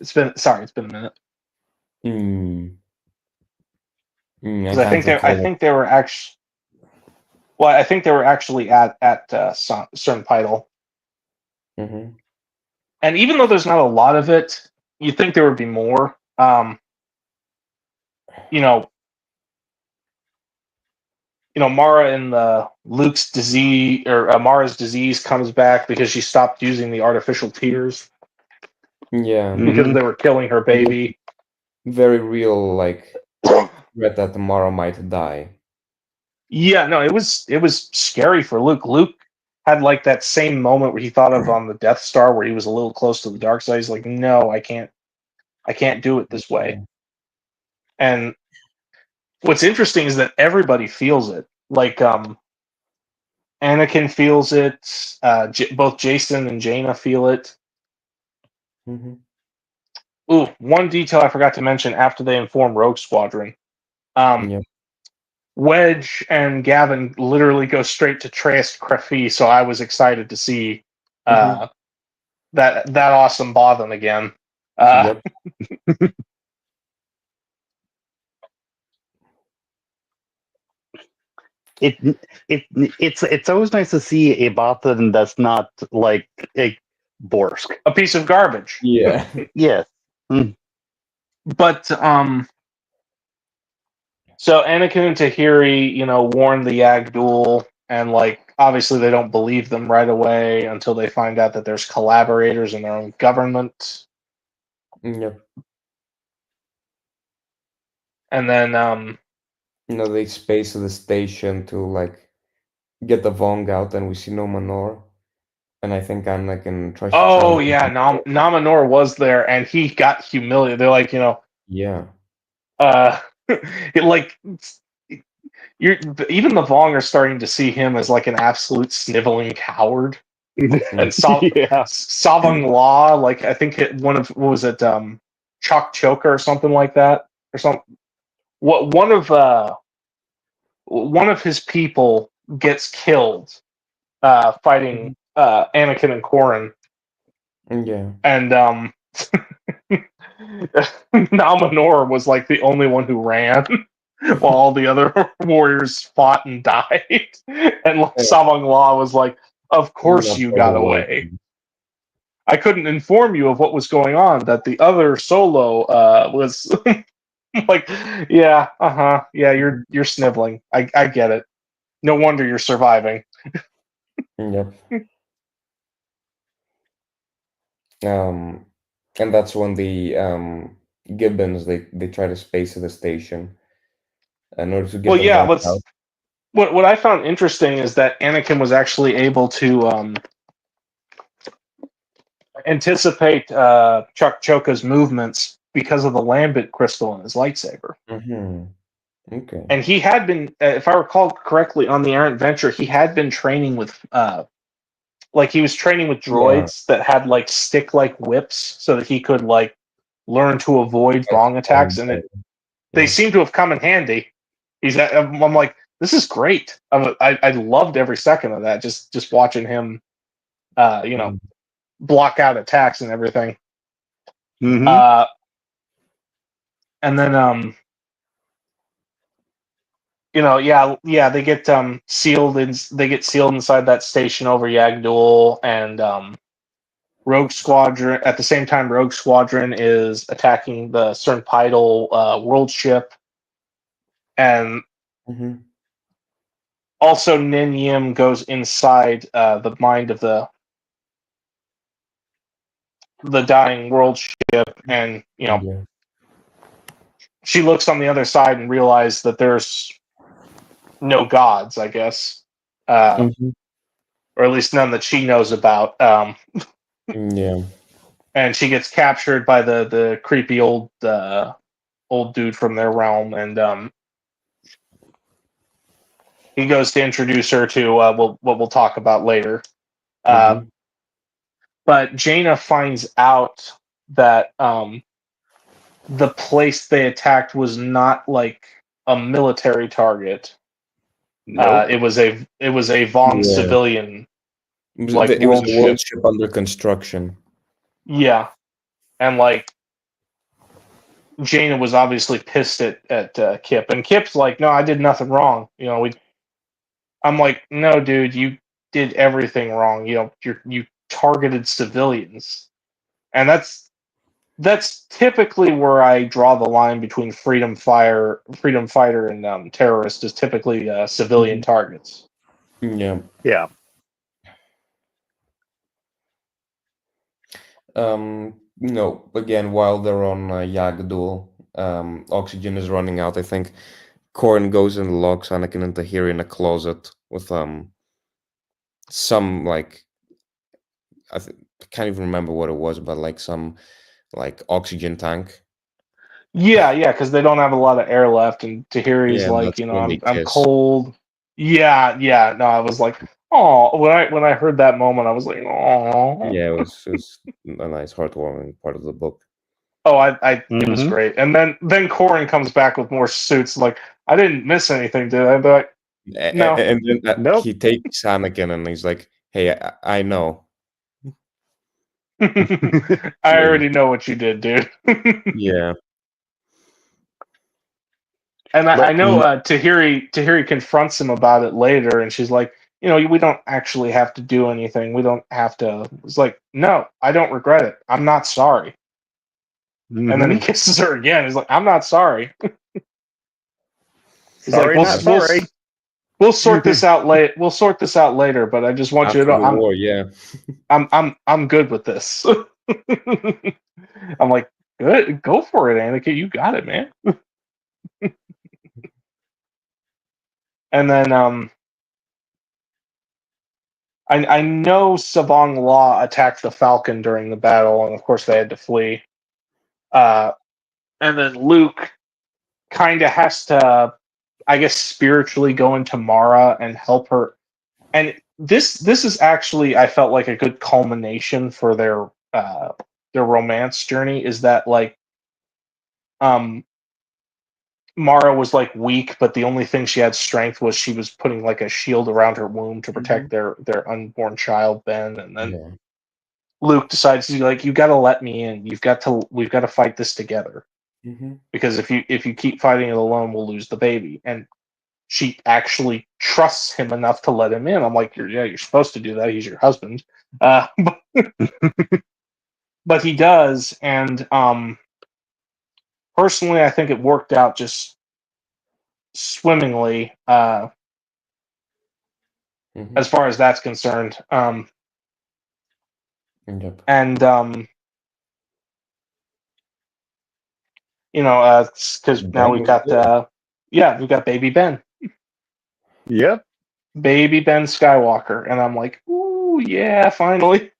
It's been a minute I because can't I recall. think they were actually well I think they were actually at Cern Pidal. Mm-hmm. And even though there's not a lot of it, you'd think there would be more. You know, Mara and Luke's disease or Mara's disease comes back because she stopped using the artificial tears Yeah, because they were killing her baby. very real, like threat that tomorrow might die. Yeah, no, it was scary for Luke. Luke had like that same moment where he thought of on the Death Star where he was a little close to the dark side. He's like, no, I can't do it this way. And what's interesting is that everybody feels it. Like Anakin feels it. Both Jason and Jaina feel it. Mm-hmm. Ooh, one detail I forgot to mention after they inform Rogue Squadron. Yeah. Wedge and Gavin literally go straight to Trace Crefi, so I was excited to see that awesome Bothan again. Yep. It's always nice to see a Bothan that's not like a Borsk. A piece of garbage. Yeah. Yes. But so Anakin and Tahiri, warn the Yag duel, and like obviously they don't believe them right away until they find out that there's collaborators in their own government. Yep. And then They space the station to like get the Vong out, and we see no Manor. and I think Anakin tries to Oh challenge yeah, him. Nominor was there, and he got humiliated. They're like, Yeah. uh, it, like you're even the Vong are starting to see him as like an absolute sniveling coward. And Yeah. Savang Law, like I think one of what was it, Chalk Choker or something like that, or something. What one of his people gets killed fighting Anakin and Corrin, Yeah. and Nominor was like the only one who ran, while all the other warriors fought and died. And like, Savang Law was like, "Of course Not you all the got way. away. I couldn't inform you of what was going on. That the other Solo was like, yeah, yeah, you're sniveling. I get it. No wonder you're surviving." Yep. Um, and that's when the Gibbons they try to space the station in order to get Well, them yeah. back out. What I found interesting is that Anakin was actually able to anticipate Chuck Choka's movements because of the Lambent crystal in his lightsaber. Mm-hmm. Okay. And he had been, if I recall correctly, on the errant venture, he had been training with, like he was training with Yeah. droids that had like stick-like whips, so that he could like learn to avoid Vong attacks, and they Yeah. seem to have come in handy. I'm like, this is great. I loved every second of that. Just watching him, Mm. block out attacks and everything. Hmm. Uh, and then yeah, they get sealed inside that station over Yagdul, and Rogue Squadron. At the same time, Rogue Squadron is attacking the Cernpidal world ship, and Mm-hmm. also Nin Yim goes inside the mind of the dying world ship, and Yeah. she looks on the other side and realizes that there's no gods, I guess, Mm-hmm. or at least none that she knows about. Yeah. And she gets captured by the creepy old dude from their realm, and he goes to introduce her to what we'll talk about later. Uh, Mm-hmm. but Jaina finds out that the place they attacked was not like a military target. Nope. It was a Vaughn Yeah. civilian like It was world a world ship. ship under construction. Yeah, and like Jaina was obviously pissed at Kip, and Kip's like, "No, I did nothing wrong. I'm like, "No, dude, you did everything wrong. You targeted civilians," and that's typically where I draw the line between freedom fighter, and terrorist is typically civilian Mhm. targets. Yeah. Yeah. No, again, while they're on Yagdul, oxygen is running out. I think Corrin goes and locks Anakin and Tahiri in a closet with some like I can't even remember what it was, but like some like oxygen tank. Yeah, because they don't have a lot of air left, and Tahiri's Yeah, and like, that's when they I'm kiss. cold. Yeah. No, I was like, oh, when I heard that moment, I was like, oh, Yeah, it was a nice, heartwarming part of the book. oh, I it was Hmm. great. And then Corin comes back with more suits. Like, I didn't miss anything, did I? But like, no, And then Nope. he takes Anakin and he's like, "Hey, I know." I Yeah. already know what you did, dude. Yeah. And I But know Tahiri confronts him about it later, and she's like, we don't actually have to do anything. We don't have to. It's like, no, I don't regret it. I'm not sorry. And then he hmm kisses her again. He's like, I'm not sorry. He's like, sorry, not sorry. we'll sort this out late. We'll sort this out later. But I just want you to After know, the war, yeah. I'm good with this. I'm like, good, go for it, Anakin. You got it, man. And then I know Savong Law attacked the Falcon during the battle, and of course they had to flee. And then Luke kind of has to, I guess, spiritually go into Mara and help her. And this is actually, I felt like, a good culmination for their romance journey. Is that like, Mara was like weak, but the only thing she had strength was she was putting like a shield around her womb to protect their unborn child, Ben. And then Yeah. Luke decides, he's like, you got to let me in. We've got to fight this together, Mm-hmm. because if you keep fighting it alone, we'll lose the baby. And she actually trusts him enough to let him in. I'm like, you're supposed to do that. He's your husband. But he does, and personally, I think it worked out just swimmingly, Mm-hmm. as far as that's concerned. Yep. And because now Ben we've is got good. we've got baby Ben, Yep. baby Ben Skywalker, and I'm like, ooh, yeah, finally.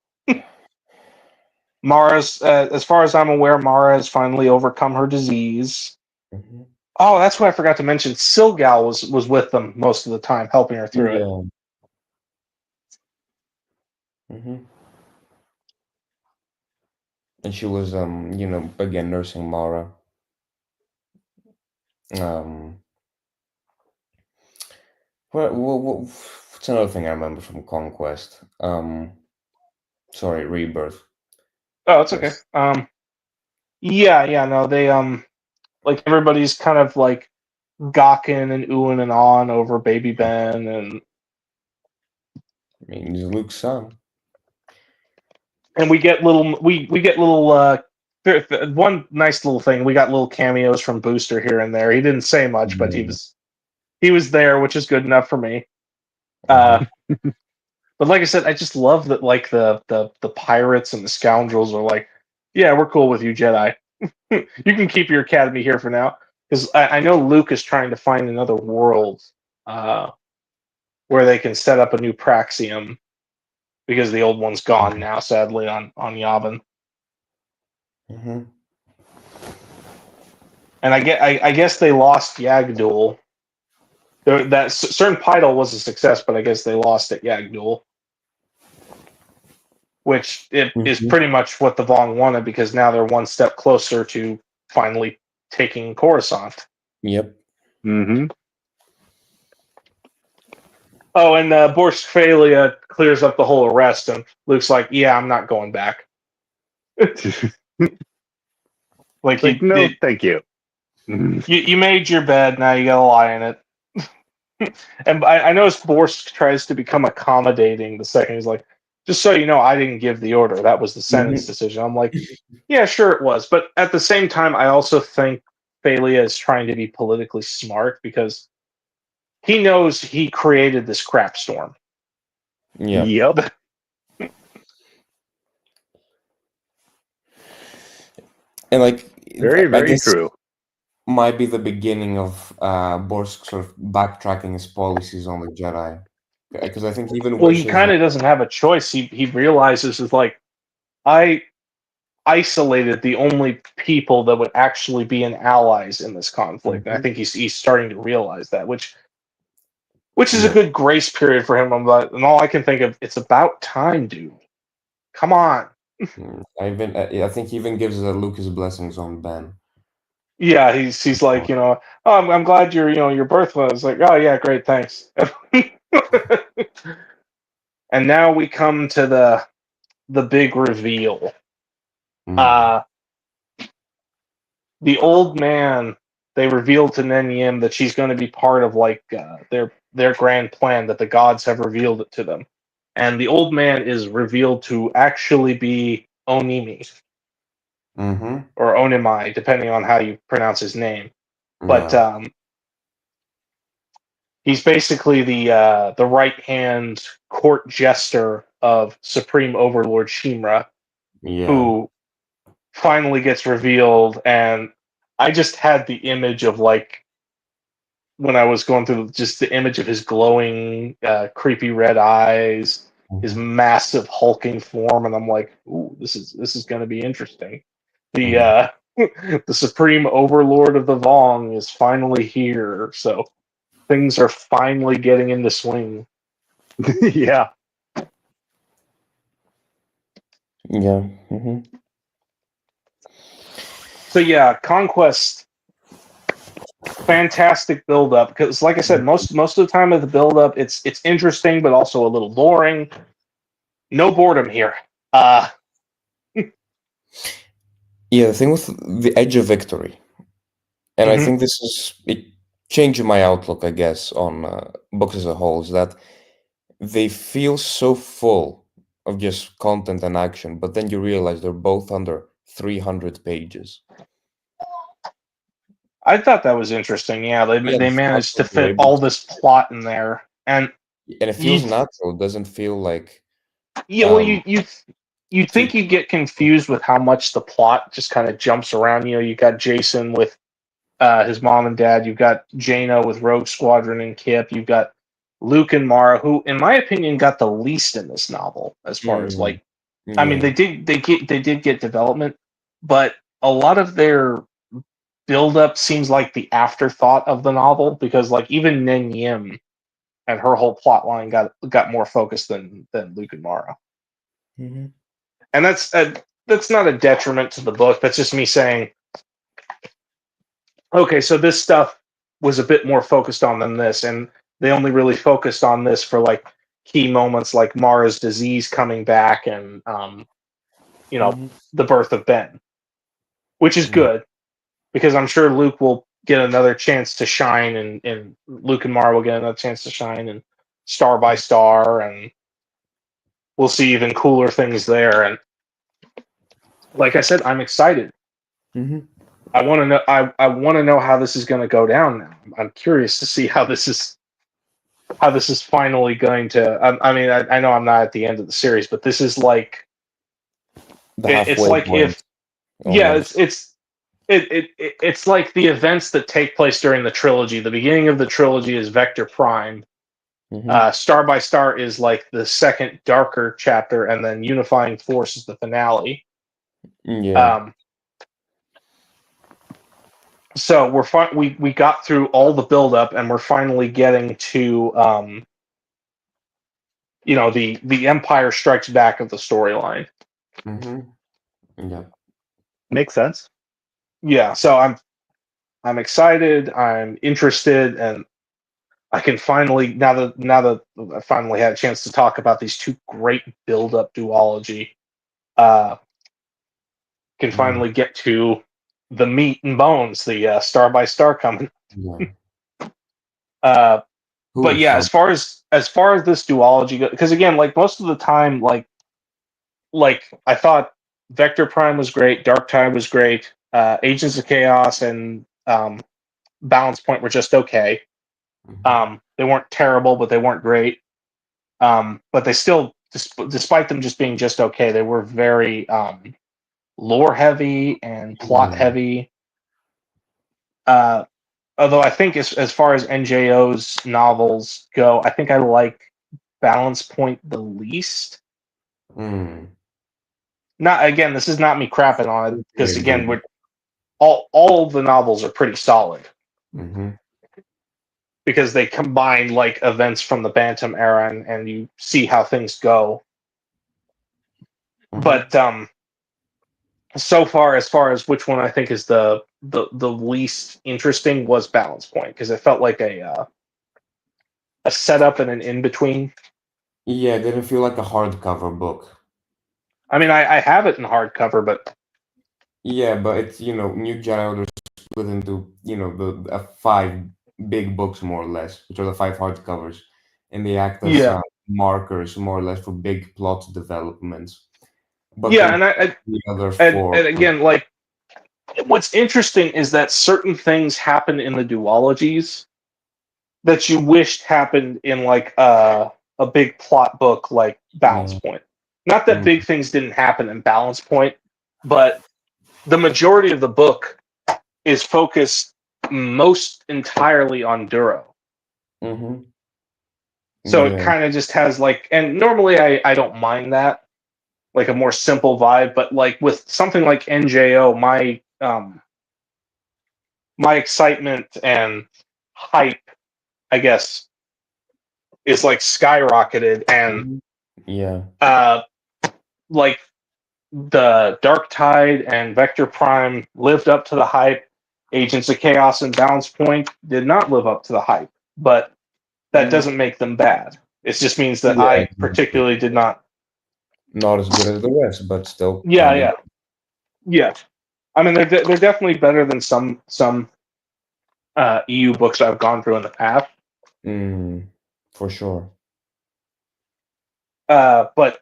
Mara's, as far as I'm aware, Mara has finally overcome her disease. Mm-hmm. Oh, that's what I forgot to mention. Silgal was with them most of the time, helping her through it. Yeah. Mm-hmm. And she was, again nursing Mara. Um, what's another thing I remember from Conquest? Sorry, Rebirth. Oh, it's okay. Yes. Yeah, no, they like everybody's kind of like gawking and oohing and on over Baby Ben, and I mean, he's Luke's son. we get little one nice little thing. We got little cameos from Booster here and there. He didn't say much, but Yeah. he was there, which is good enough for me. Uh-huh. But like I said, I just love that, like the pirates and the scoundrels are like, yeah, we're cool with you, Jedi. You can keep your academy here for now, because I know Luke is trying to find another world, where they can set up a new Praxium, because the old one's gone now, sadly, on Yavin. Mm-hmm. And I guess they lost Yagdul. That certain Pytal was a success, but I guess they lost at Yagdul, which it is Mm-hmm. pretty much what the Vong wanted, because now they're one step closer to finally taking Coruscant. Yep. Mm-hmm. Oh, and Borskfalia clears up the whole arrest, and Luke's like, "Yeah, I'm not going back." Like, Like, no, thank you. you made your bed, now you gotta lie in it. And I noticed Borsk tries to become accommodating the second he's like, just so you know, I didn't give the order. That was the Senate's Mm-hmm. decision. I'm like, yeah, sure it was. But at the same time, I also think Phalia is trying to be politically smart, because he knows he created this crap storm. Yeah. Yep. And like, Very, I very guess true. might be the beginning of Borsk sort of backtracking his policies on the Jedi. Because I think he even Well, he wishes kind of doesn't have a choice. He realizes, is like, I isolated the only people that would actually be in allies in this conflict. And I Mhm. think he's starting to realize that, which is a Yeah. good grace period for him. And all I can think of, it's about time, dude. Come on. I think he even gives Lucas blessings on Ben. Yeah, he's like, oh, I'm glad your birth was like, oh yeah, great, thanks. And now we come to the big reveal. Mm. The old man, they revealed to Nen Yim that she's going to be part of, like, their grand plan, that the gods have revealed it to them. And the old man is revealed to actually be Onimi, Mm-hmm. or Onimai, depending on how you pronounce his name. But Yeah. he's basically the right hand court jester of Supreme Overlord Shimra, Yeah. who finally gets revealed. And I just had the image of, like, when I was going through, just the image of his glowing, creepy red eyes, his massive hulking form, and I'm like, ooh, this is going to be interesting. The the supreme overlord of the Vong is finally here, so things are finally getting into swing. Yeah. Yeah. Hmm. So yeah, Conquest, fantastic build up, because like I said, most of the time of the build up, it's interesting but also a little boring. No boredom here. Yeah, the thing with the Edge of Victory, and I Mhm. think this is it changing my outlook, I guess, on books as a whole, is that they feel so full of just content and action, but then you realize they're both under 300 pages. I thought that was interesting. Yeah, Yeah, they the fact managed to that they're fit able all to, this plot in there, and and it you feels natural. It doesn't feel like yeah, well, um you too. think you get confused with how much the plot just kind of jumps around. You know, you got Jason with his mom and dad. You've got Jaina with Rogue Squadron and Kip. You've got Luke and Mara, who, in my opinion, got the least in this novel as far as Mm, like. I mean, yeah. they did get development, but a lot of their build up seems like the afterthought of the novel because like even Nen Yim and her whole plot line got more focused than Luke and Mara. Hmm. And that's not a detriment to the book. That's just me saying, okay, so this stuff was a bit more focused on than this, and they only really focused on this for like key moments like Mara's disease coming back and you know, Hmm. the birth of Ben, which is Yeah. good because I'm sure Luke will get another chance to shine, and Luke and Mara will get another chance to shine, and Star by Star, and we'll see even cooler things there. And like I said, I'm excited. Hmm. I want to know. I want to know how this is going to go down. Now, I'm curious to see how this is finally going to. I mean, I know I'm not at the end of the series, but this is like The it's halfway like point if yeah, almost. it's like the events that take place during the trilogy. The beginning of the trilogy is Vector Prime. Hmm. Star by Star is like the second darker chapter, and then Unifying Force is the finale. Yeah. Um, so we got through all the buildup, and we're finally getting to you know the Empire Strikes Back of the storyline. Hmm. Yeah. Makes sense. Yeah, so I'm excited, I'm interested, and I can finally now that I finally had a chance to talk about these two great build up duology, uh, can Mm, finally get to the meat and bones, the Star by Star coming. yeah. Uh, Who would but have yeah, thought? as far as this duology goes, because again, like most of the time, like I thought Vector Prime was great, Dark Tide was great, Agents of Chaos and Balance Point were just okay. Mhm. They weren't terrible, but they weren't great. But they still, despite them just being just okay, they were very lore heavy and plot Yeah. heavy. Uh, Although I think as far as NJO's novels go, I think I like Balance Point the least. Mm. Not again, this is not me crapping on it I because again, agree. we're all of the novels are pretty solid Hmm. because they combine like events from the Bantam era and you see how things go. Hmm. But so far, as far as which one I think is the least interesting was Balance Point because it felt like a setup and an in between. Yeah, it didn't feel like a hardcover book. I mean, I have it in hardcover, but Yeah, but it's New Jedi Order split into the five big books more or less, which are the five hardcovers, and they act as yeah, markers more or less for big plot developments. But yeah, then and the other four. and again, like what's interesting is that certain things happen in the duologies that you wished happened in like a big plot book like Balance Yeah. Point. Not that Mm, big things didn't happen in Balance Point, but the majority of the book is focused most entirely on Duro. mhm. So it Yeah. kind of just has like, and normally I don't mind that, like a more simple vibe, but like with something like NJO, my excitement and hype, I guess, is like skyrocketed, and Mhm. Yeah. like the Dark Tide and Vector Prime lived up to the hype. Agents of Chaos and Balance Point did not live up to the hype, but that doesn't make them bad. It just means that Yeah, I exactly. particularly did not. Not as good as the rest, but still Yeah, kind of. yeah, yeah. I mean, they're definitely better than some EU books I've gone through in the past. Mm, for sure. But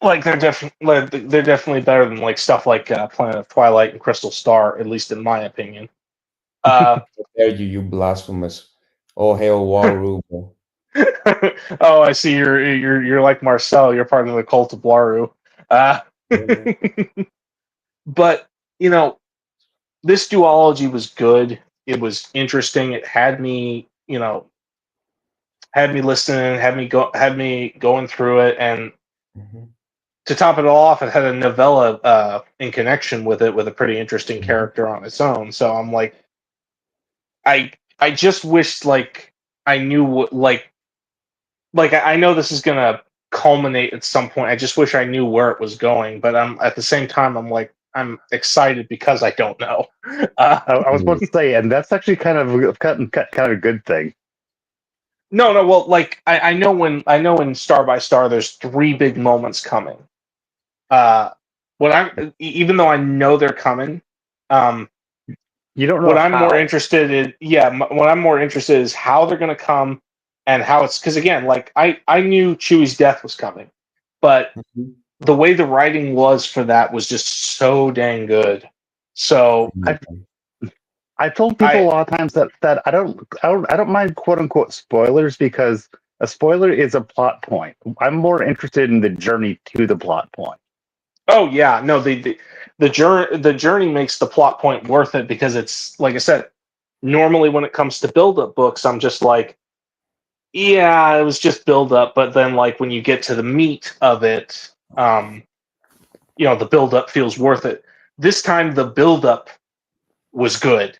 like they're definitely better than like stuff like Planet of Twilight and Crystal Star, at least in my opinion. Uh, Dare you, you blasphemous. All hail Waruba. oh, I see. You're like Marcel. You're part of the cult of Waru. Uh, Yeah. but you know, this duology was good. It was interesting. It had me, had me listening, had me going through it, and Mhm, to top it all off, it had a novella in connection with it, with a pretty interesting mhm, character on its own. So I'm like, I just wished like I knew what like I know this is gonna culminate at some point. I just wish I knew where it was going, but I'm at the same time I'm like I'm excited because I don't know. Uh, I was about yeah. to say, and that's actually kind of a good thing. no, well, like I know in Star by Star, there's three big moments coming. Uh, what even though I know they're coming, um, You don't know what I'm more how. interested in, yeah, what I'm more interested is how they're going to come and how it's because again, like I knew Chewie's death was coming, but Mhm. the way the writing was for that was just so dang good. So I've I've told people a I lot of times that I don't mind quote unquote spoilers because a spoiler is a plot point. I'm more interested in the journey to the plot point. oh yeah, no, the journey makes the plot point worth it because it's like I said, normally when it comes to build up books, I'm just like, yeah, it was just build up, but then like when you get to the meat of it, the build up feels worth it. This time the build up was good,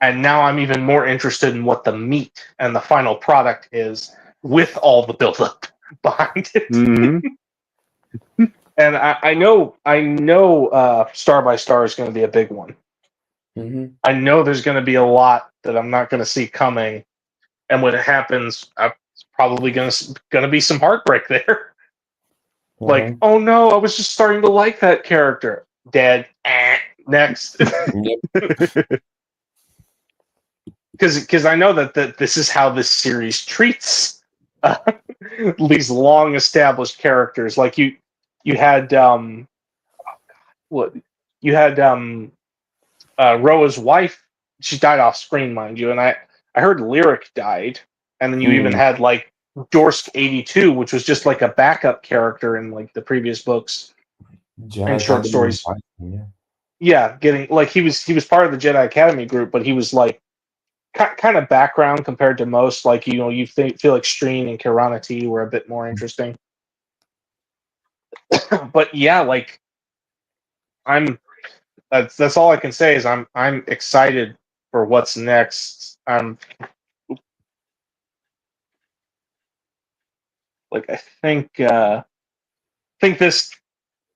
and now I'm even more interested in what the meat and the final product is with all the build up behind it. Hmm. And I know Star by Star is going to be a big one. Mhm. I know there's going to be a lot that I'm not going to see coming, and when it happens, it's probably going to be some heartbreak there. Like, Uh-huh. oh no, I was just starting to like that character. Dead. Next, Yep. because I know that this is how this series treats uh, these long established characters. Like you had what you had Roa's wife. She died off screen, mind you, and I heard Lyric died, and then you even Mm. had like Dorsk 82, which was just like a backup character in like the previous books and Jedi short Academy in stories. Python, yeah. Yeah, getting like he was part of the Jedi Academy group, but he was like kind of background compared to most. Like feel like Streen and Kirana T were a bit more interesting. But yeah, like I'm that's all I can say is I'm excited for what's next. Like think this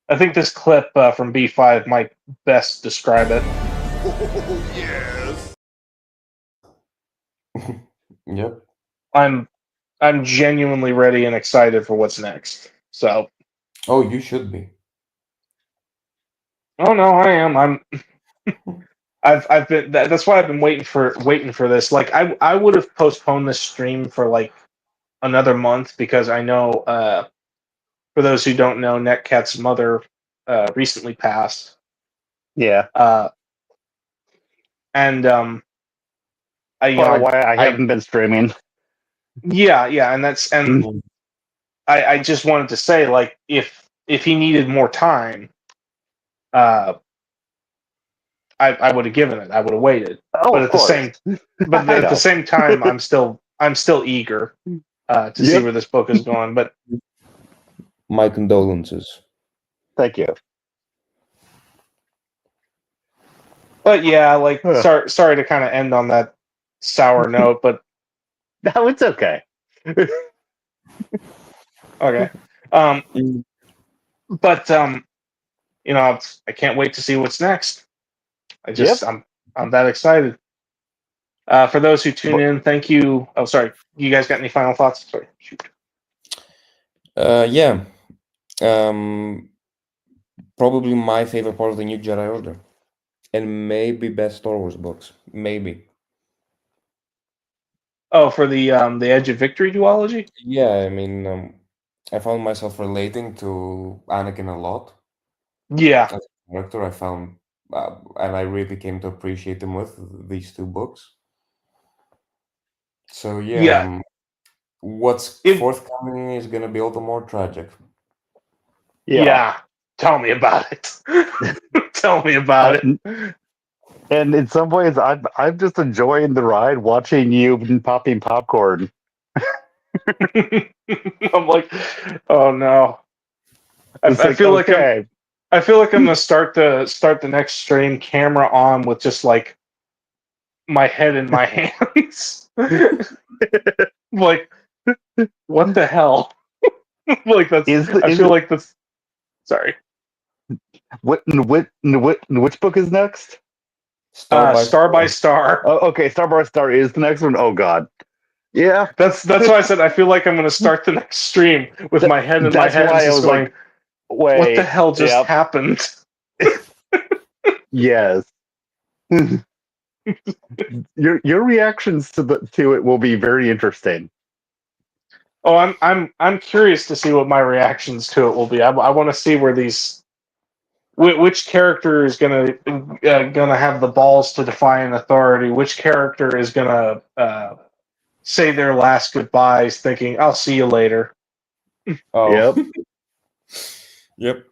I think this clip from B5 might best describe it. Yep. I'm I'm genuinely ready and excited for what's next. So, Oh, you should be. oh no, I am. I've been that's why I've been waiting for this. Like I would have postponed this stream for like another month because I know for those who don't know, NetCat's mother recently passed. Yeah, Uh, and I you know part of why I I haven't been streaming. yeah, and that's and Mm. I just wanted to say like if he needed more time, uh, I would have given it. I would have waited. Oh, But of at the course. same but I at the know. same time, I'm still I'm still eager to see Yep. where this book is going. But My condolences. Thank you. yeah, like Huh. sorry to kind of end on that sour note, but No, it's okay. okay. But I can't wait to see what's next. Yep. I'm that excited. For those who tune in, thank you. Oh, sorry. You guys got any final thoughts? Sorry. Shoot. Yeah. Probably my favorite part of the new Jedi Order, and maybe best Star Wars books. Maybe. Oh, for the Edge of Victory duology? Yeah, I mean, I found myself relating to Anakin a lot Yeah. as a character. I found, and I really came to appreciate him with these two books. So yeah, Yeah. what's It, forthcoming is gonna be all the more tragic. yeah. Tell me about it. Tell me about it. And in some ways, I'm just enjoying the ride, watching you popping popcorn. I'm like, oh no. It's I like, feel like okay, I'm gonna start the next stream camera on with just like my head in my hands. Like, what the hell? Like I feel like that's sorry. which book is next? Star by Star by Star. Star. Oh, okay, Star is the next one. Oh God, yeah. That's why I said I feel like I'm gonna start the next stream with my head in my That's hands why I just was going, like, what the wait, hell just yep, happened? yes. Your reactions to it will be very interesting. Oh, I'm curious to see what my reactions to it will be. I want to see where which character is gonna have the balls to defy an authority. Which character is gonna say their last goodbyes, thinking "I'll see you later." Oh, Yep. yep.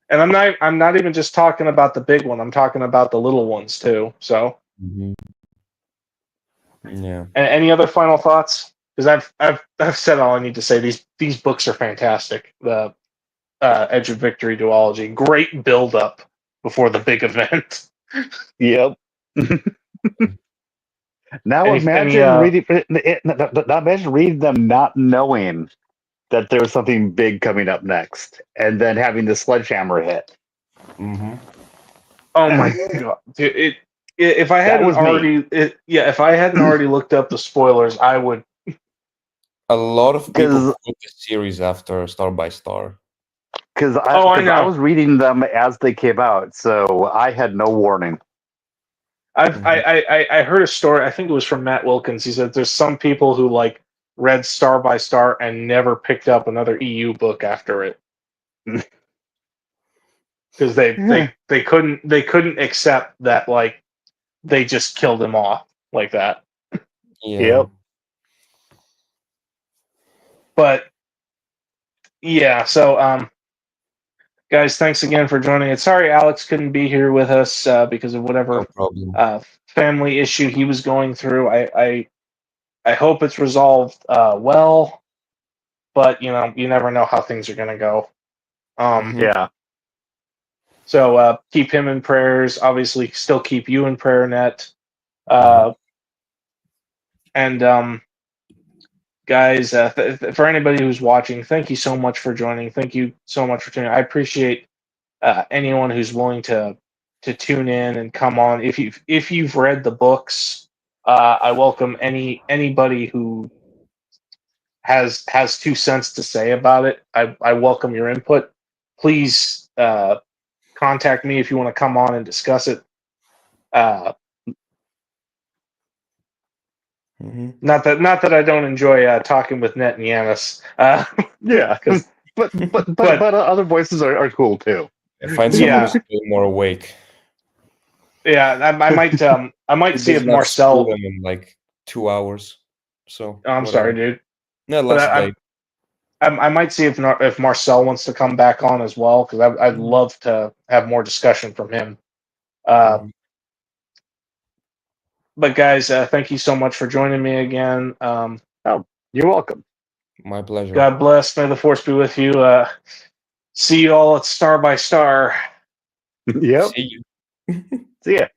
And I'm not even just talking about the big one. I'm talking about the little ones too. So, Mhm. Yeah. any other final thoughts? Because I've said all I need to say. These books are fantastic. The Edge of Victory duology, great build up before the big event. Yep. Now Any imagine reading. Now imagine reading them not knowing that there was something big coming up next, and then having the sledgehammer hit. Mm-hmm. Oh my god, dude! If I That hadn't was me. if I hadn't already looked up the spoilers, I would. A lot of people Because quit the series after Star by Star. Oh, I I know. was reading them as they came out, so I had no warning. I heard a story. I think it was from Matt Wilkins. He said there's some people who like read Star by Star and never picked up another EU book after it because they couldn't accept that like they just killed him off like that. Yeah. Yep. But yeah, so guys, thanks again for joining it. Sorry Alex couldn't be here with us because of whatever No problem. family issue he was going through. I hope it's resolved well, but you never know how things are going to go. Mhm. Yeah. So keep him in prayers. Obviously, still keep you in prayer, Net. Mhm. And guys, for anybody who's watching, thank you so much for joining. Thank you so much for tuning. I appreciate anyone who's willing to tune in and come on. If you've read the books, I welcome anybody who has 2 cents to say about it. I welcome your input. Please contact me if you want to come on and discuss it. Mhm. Not that I don't enjoy talking with Net and Yiannis, Yeah. because But other voices are cool too. Find someone who's yeah, a bit more awake. I might He see does if not school Marcel. them in like 2 hours. So Oh, I'm sorry, whatever. dude, No, but last day. I might see if Marcel wants to come back on as well because I'd love to have more discussion from him. Uh, Mhm. But guys, thank you so much for joining me again. You're welcome. My pleasure. God bless. May the force be with you. See you all at Star by Star. Yep. See you. See ya.